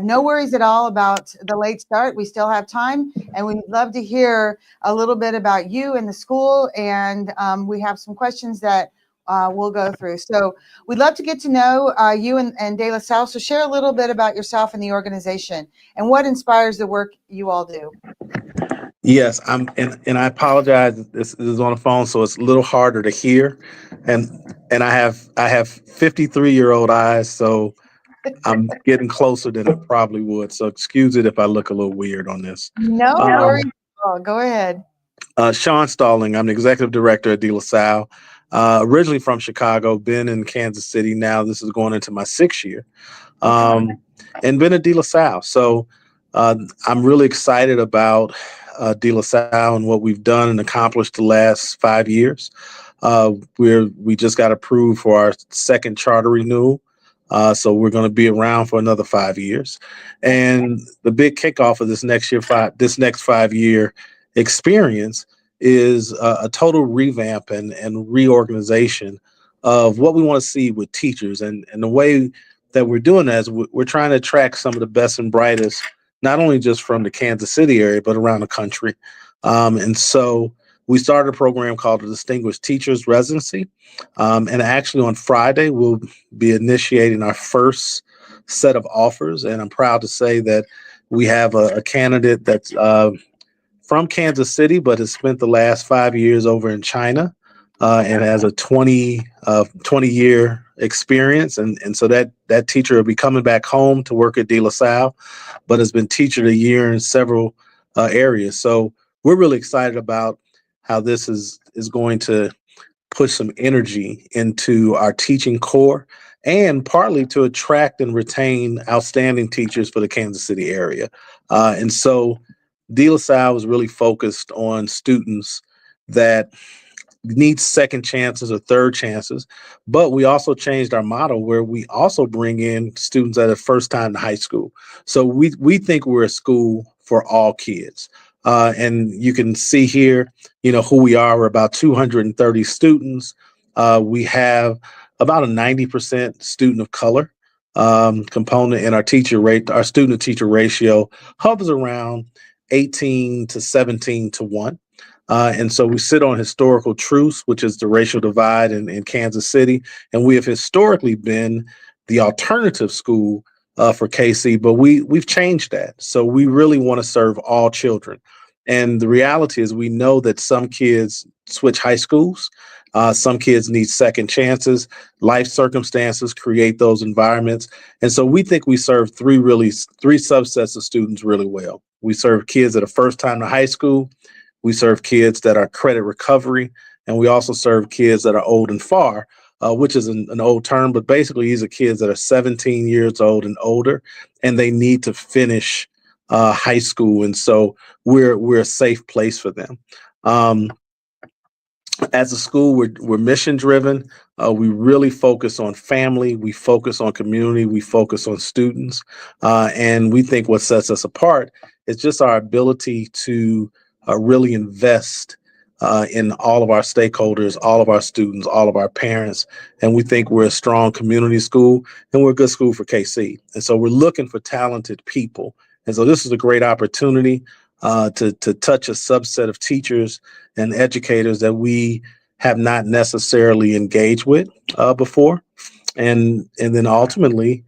No worries at all about the late start. We still have time, and we'd love to hear a little bit about you and the school. And we have some questions that we'll go through. So we'd love to get to know you and De La Salle. So share a little bit about yourself and the organization and what inspires the work you all do. Yes, and I apologize. This is on the phone, so it's a little harder to hear. And I have 53-year-old eyes, so I'm getting closer than I probably would. So excuse it if I look a little weird on this. No worries. Oh, go ahead. Sean Stalling. I'm the executive director at De La Salle. Originally from Chicago, been in Kansas City. Now this is going into my 6th year, and been at De La Salle. So I'm really excited about De La Salle and what we've done and accomplished the last 5 years. We just got approved for our 2nd charter renewal. So we're going to be around for another 5 years. And the big kickoff of this next 5-year experience is a total revamp and reorganization of what we want to see with teachers. And the way that we're doing that is we're trying to attract some of the best and brightest, not only just from the Kansas City area, but around the country. And so we started a program called the Distinguished Teachers Residency. And actually on Friday, we'll be initiating our first set of offers. And I'm proud to say that we have a candidate that's from Kansas City, but has spent the last 5 years over in China and has a 20-year experience. And so that teacher will be coming back home to work at De La Salle, but has been teacher of the year in several areas. So we're really excited about how this is going to push some energy into our teaching core and partly to attract and retain outstanding teachers for the Kansas City area. And so De La Salle was really focused on students that need second chances or third chances, but we also changed our model where we also bring in students that are first time to high school. So we think we're a school for all kids. And you can see here, who we are. We're about 230 students. We have about a 90% student of color component in our teacher rate. Our student to teacher ratio hovers around 18 to 17 to 1. And so we sit on historical truths, which is the racial divide in Kansas City. And we have historically been the alternative school for KC, but we've changed that. So we really want to serve all children. And the reality is we know that some kids switch high schools. Some kids need second chances. Life circumstances create those environments. And so we think we serve three subsets of students really well. We serve kids that are first time to high school. We serve kids that are credit recovery. And we also serve kids that are old and far, which is an old term, but basically these are kids that are 17 years old and older, and they need to finish high school. And so we're a safe place for them. As a school, we're mission driven. We really focus on family. We focus on community. We focus on students. And we think what sets us apart is just our ability to really invest in all of our stakeholders, all of our students, all of our parents. And we think we're a strong community school and we're a good school for KC. And so we're looking for talented people. And so this is a great opportunity to touch a subset of teachers and educators that we have not necessarily engaged with before. And then ultimately,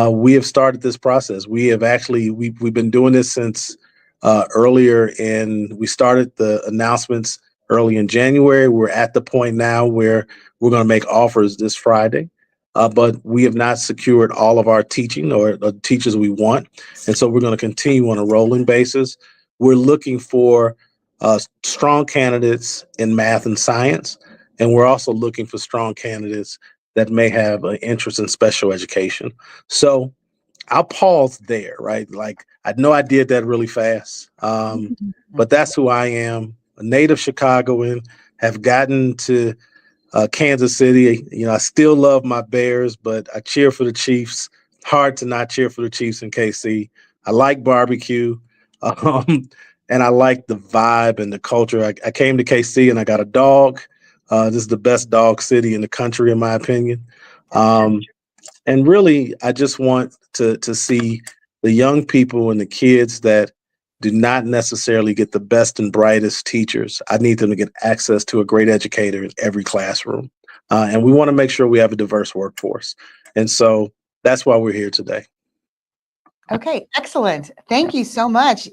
we have started this process. We have actually, we've been doing this since earlier, and we started the announcements early in January. We're at the point now where we're going to make offers this Friday. But we have not secured all of our teaching or the teachers we want. And so we're going to continue on a rolling basis. We're looking for strong candidates in math and science, and we're also looking for strong candidates that may have an interest in special education. So I'll pause there, right? Like, I know I did that really fast, but that's who I am, a native Chicagoan, have gotten to Kansas City. You know, I still love my Bears, but I cheer for the Chiefs. Hard to not cheer for the Chiefs in KC. I like barbecue, and I like the vibe and the culture. I came to KC and I got a dog. This is the best dog city in the country, in my opinion. And really, I just want to see the young people and the kids that do not necessarily get the best and brightest teachers. I need them to get access to a great educator in every classroom. And we want to make sure we have a diverse workforce. And so that's why we're here today. Okay, excellent. Thank you so much.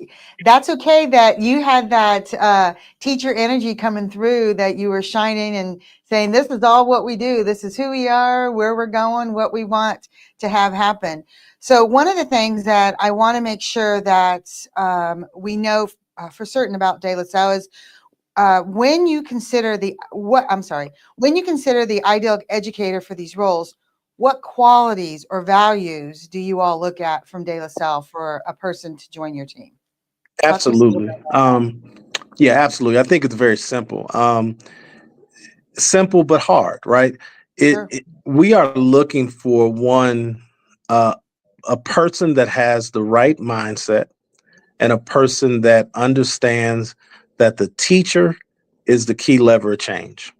That's okay that you had that teacher energy coming through, that you were shining and saying, this is all what we do. This is who we are, where we're going, what we want to have happen. So one of the things that I want to make sure that we know for certain about De La Salle is when you consider the ideal educator for these roles, what qualities or values do you all look at from De La Salle for a person to join your team? Absolutely. Yeah, absolutely. I think it's very simple. Simple but hard, right? Sure. We are looking for a person that has the right mindset and a person that understands that the teacher is the key lever of change.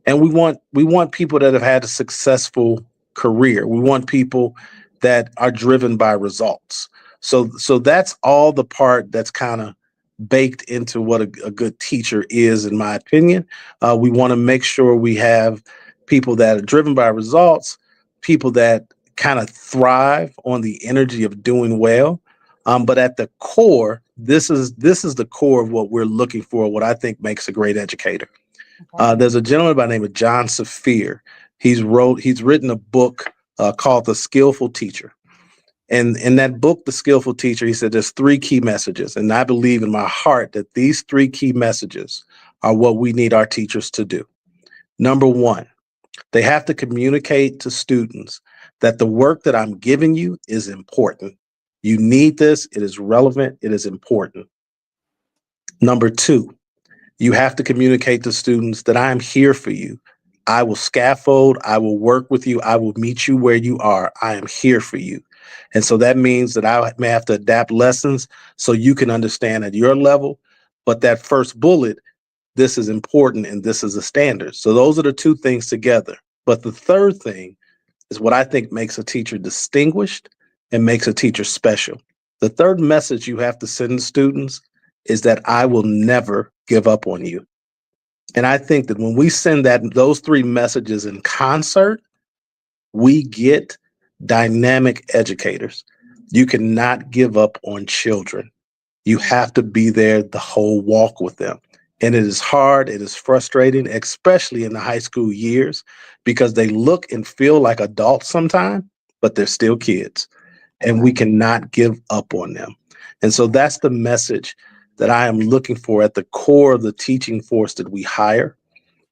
And we want people that have had a successful career. We want people that are driven by results. So that's all the part that's kind of baked into what a good teacher is, in my opinion. We want to make sure we have people that are driven by results, people that kind of thrive on the energy of doing well. But at the core, this is the core of what we're looking for, what I think makes a great educator. There's a gentleman by the name of John Saphir. He's written a book called The Skillful Teacher. And in that book, The Skillful Teacher, he said there's 3 key messages. And I believe in my heart that these 3 key messages are what we need our teachers to do. Number 1, they have to communicate to students that the work that I'm giving you is important. You need this. It is relevant. It is important. Number 2, you have to communicate to students that I am here for you. I will scaffold. I will work with you. I will meet you where you are. I am here for you. And so that means that I may have to adapt lessons so you can understand at your level. But that first bullet, this is important and this is a standard. So those are the 2 things together. But the third thing is what I think makes a teacher distinguished and makes a teacher special. The third message you have to send to students is that I will never give up on you. And I think that when we send those 3 messages in concert, we get dynamic educators. You cannot give up on children. You have to be there the whole walk with them. And it is hard, it is frustrating, especially in the high school years, because they look and feel like adults sometimes, but they're still kids. And we cannot give up on them. And so that's the message that I am looking for at the core of the teaching force that we hire.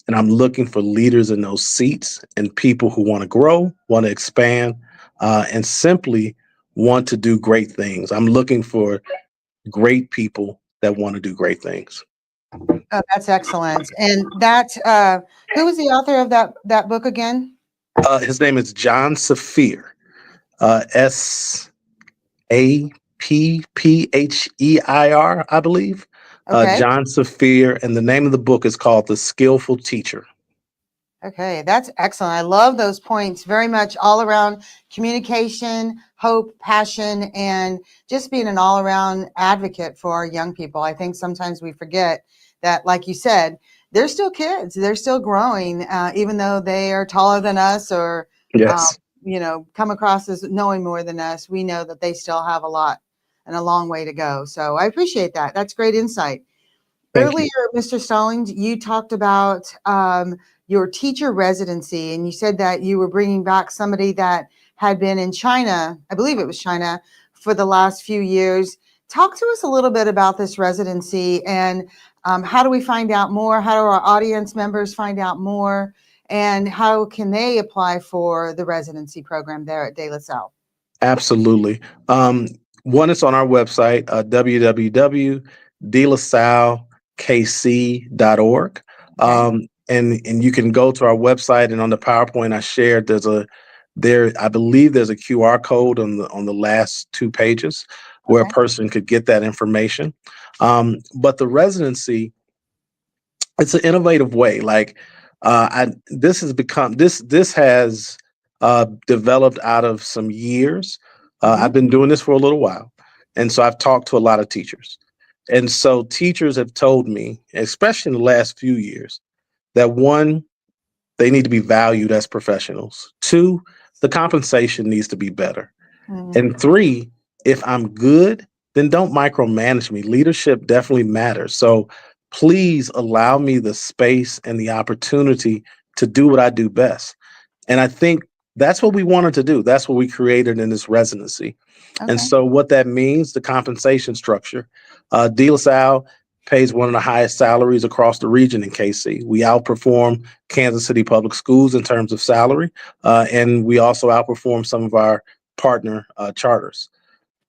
And I'm looking for leaders in those seats and people who want to grow, want to expand, and simply want to do great things. I'm looking for great people that want to do great things. Oh, that's excellent. And that, who was the author of that book again? His name is John Saphir, Sappheir, I believe. Okay. John Saphir, and the name of the book is called The Skillful Teacher. Okay, that's excellent. I love those points very much, all around communication, hope, passion, and just being an all around advocate for our young people. I think sometimes we forget that, like you said, they're still kids. They're still growing, even though they are taller than us or, Yes. come across as knowing more than us. We know that they still have a lot and a long way to go. So I appreciate that. That's great insight. Thank Earlier, you. Mr. Stallings, you talked about your teacher residency, and you said that you were bringing back somebody that had been in China, I believe it was China, for the last few years. Talk to us a little bit about this residency and how do we find out more? How do our audience members find out more? And how can they apply for the residency program there at De La Salle? Absolutely. One is on our website, www.delasallekc.org. And you can go to our website, and on the PowerPoint I shared, I believe there's a QR code on the last 2 pages where a person could get that information. But the residency, it's an innovative way. Like this has developed out of some years. I've been doing this for a little while, and so I've talked to a lot of teachers, and so teachers have told me, especially in the last few years, that one, they need to be valued as professionals. 2, the compensation needs to be better. And 3, if I'm good, then don't micromanage me. Leadership definitely matters. So please allow me the space and the opportunity to do what I do best. And I think that's what we wanted to do. That's what we created in this residency. And so what that means, the compensation structure, De La Salle pays one of the highest salaries across the region in KC. We outperform Kansas City Public Schools in terms of salary, and we also outperform some of our partner charters.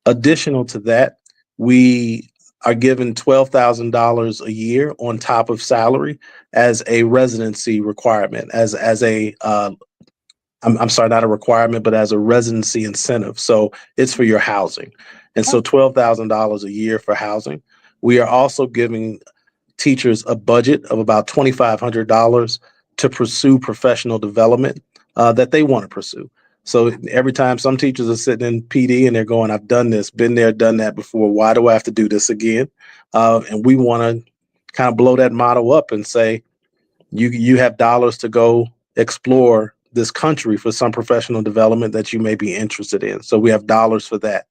Additional to that, we are given $12,000 a year on top of salary as a residency requirement, as a I'm sorry, not a requirement, but as a residency incentive. So it's for your housing. And so $12,000 a year for housing. We are also giving teachers a budget of about $2,500 to pursue professional development that they want to pursue. So every time some teachers are sitting in PD and they're going, I've done this, been there, done that before. Why do I have to do this again? And we want to kind of blow that motto up and say, you have dollars to go explore this country for some professional development that you may be interested in. So we have dollars for that.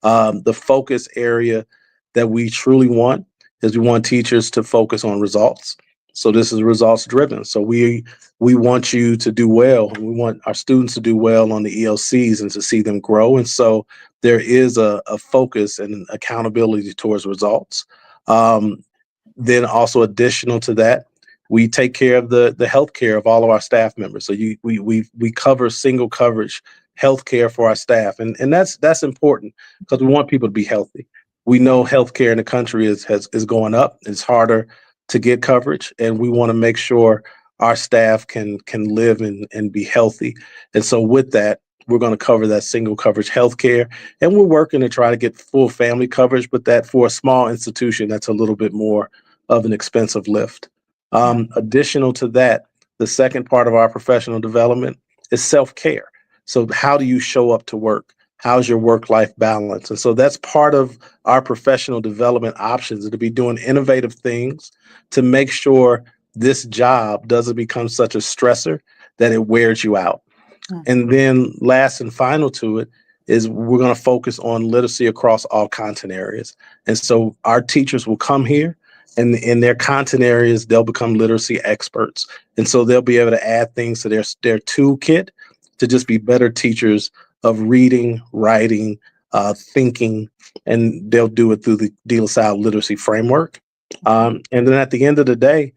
The focus area that we truly want is we want teachers to focus on results. So this is results driven. So we want you to do well. And we want our students to do well on the ELCs and to see them grow. And so there is a focus and accountability towards results. Then also additional to that, we take care of the health care of all of our staff members. So we cover single coverage health care for our staff. And that's important because we want people to be healthy. We know healthcare in the country is going up. It's harder to get coverage, and we want to make sure our staff can live and be healthy. And so with that, we're going to cover that single coverage healthcare, and we're working to try to get full family coverage, but that for a small institution, that's a little bit more of an expensive lift. Additional to that, the second part of our professional development is self-care. So how do you show up to work? How's your work-life balance? And so that's part of our professional development options, to be doing innovative things to make sure this job doesn't become such a stressor that it wears you out. And then last and final to it is we're going to focus on literacy across all content areas. And so our teachers will come here, and in their content areas, they'll become literacy experts. And so they'll be able to add things to their toolkit to just be better teachers of reading, writing, thinking, and they'll do it through the De La Salle literacy framework. And then at the end of the day,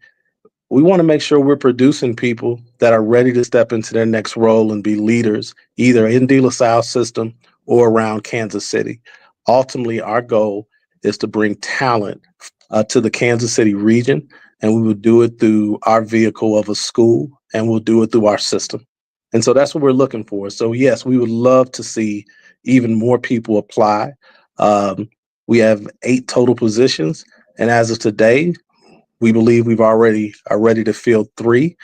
we want to make sure we're producing people that are ready to step into their next role and be leaders, either in De La Salle system or around Kansas City. Ultimately, our goal is to bring talent to the Kansas City region, and we will do it through our vehicle of a school, and we'll do it through our system. And so that's what we're looking for. So yes, we would love to see even more people apply. We have 8 total positions, and as of today, we believe we've already are ready to fill 3,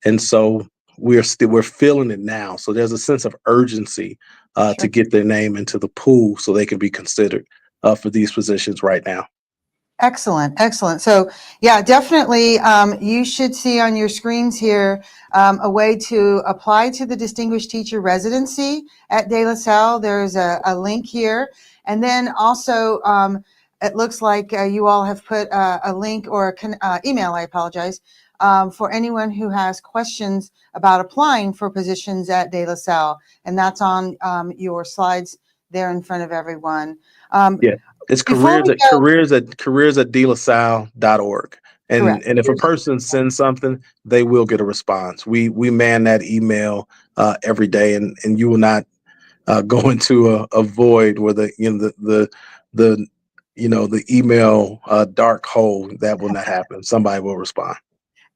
and so we're filling it now. So there's a sense of urgency to get their name into the pool so they can be considered for these positions right now. Excellent, excellent. So yeah, definitely you should see on your screens here a way to apply to the Distinguished Teacher Residency at De La Salle. There's a link here. And then also it looks like you all have put a link or email, I apologize, for anyone who has questions about applying for positions at De La Salle. And that's on your slides there in front of everyone. Yeah. It's careers at delasalle.org. And if a person sends something, they will get a response. We man that email every day, and you will not go into a void where the email dark hole. That will not happen. Somebody will respond.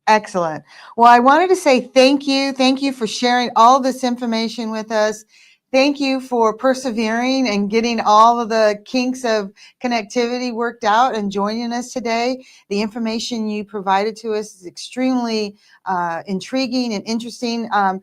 Excellent. Well, I wanted to say thank you. Thank you for sharing all this information with us. Thank you for persevering and getting all of the kinks of connectivity worked out and joining us today. The information you provided to us is extremely intriguing and interesting. I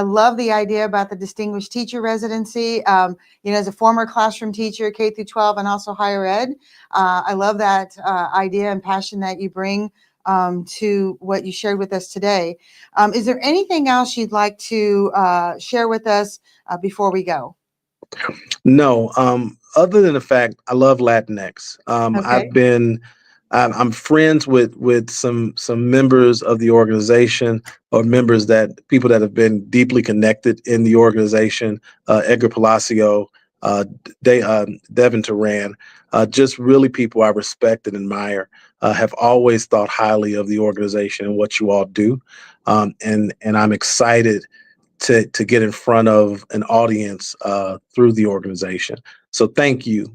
love the idea about the Distinguished Teacher Residency. As a former classroom teacher, K through 12, and also higher ed, I love that idea and passion that you bring to what you shared with us today. Is there anything else you'd like to share with us before we go? No, other than the fact I love Latinx. Okay. I'm friends with some members of the organization, or people that have been deeply connected in the organization. Edgar Palacio, Devin Turan, just really people I respect and admire. Have always thought highly of the organization and what you all do, and I'm excited to get in front of an audience through the organization. So thank you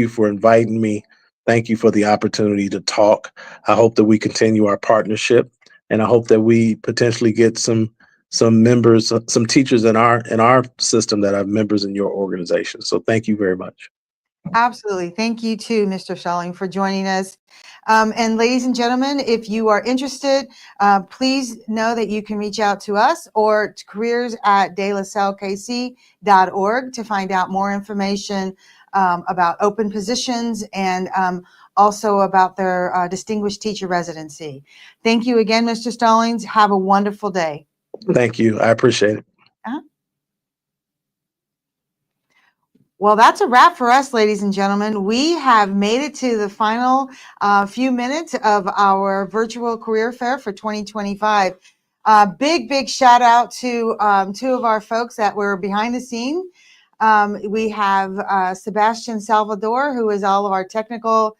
for inviting me. Thank you for the opportunity to talk. I hope that we continue our partnership, and I hope that we potentially get some members, some teachers in our system that are members in your organization. So thank you very much. Absolutely. Thank you too, Mr. Schelling, for joining us. And ladies and gentlemen, if you are interested, please know that you can reach out to us or to careers@delasallekc.org to find out more information about open positions and also about their Distinguished Teacher Residency. Thank you again, Mr. Stallings. Have a wonderful day. Thank you. I appreciate it. Well, that's a wrap for us, ladies and gentlemen. We have made it to the final few minutes of our virtual career fair for 2025. Big shout out to 2 of our folks that were behind the scene. We have Sebastian Salvador, who is all of our technical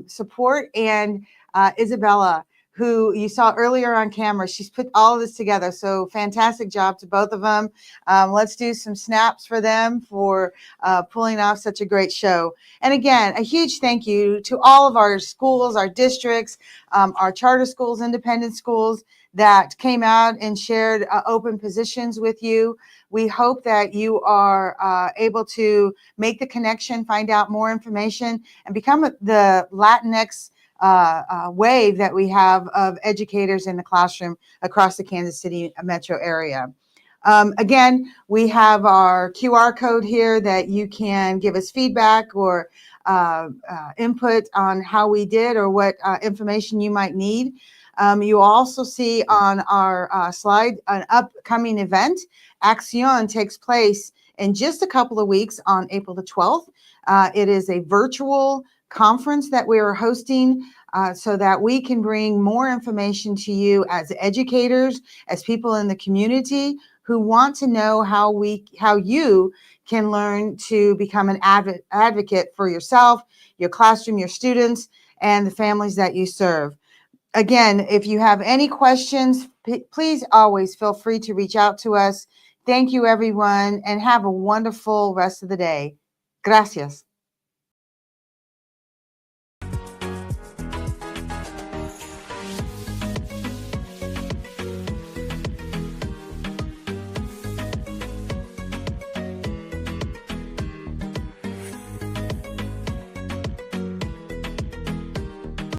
support, and Isabella, who you saw earlier on camera. She's put all of this together. So fantastic job to both of them. Let's do some snaps for them for pulling off such a great show. And again, a huge thank you to all of our schools, our districts, our charter schools, independent schools that came out and shared open positions with you. We hope that you are able to make the connection, find out more information, and become the Latinx wave that we have of educators in the classroom across the Kansas City metro area. Again, we have our QR code here that you can give us feedback or input on how we did or what information you might need. You also see on our slide an upcoming event. Acción takes place in just a couple of weeks on April the 12th. It is a virtual conference that we are hosting so that we can bring more information to you as educators, as people in the community who want to know how you can learn to become an advocate for yourself, your classroom, your students, and the families that you serve. Again, if you have any questions, please always feel free to reach out to us. Thank you, everyone, and have a wonderful rest of the day. Gracias.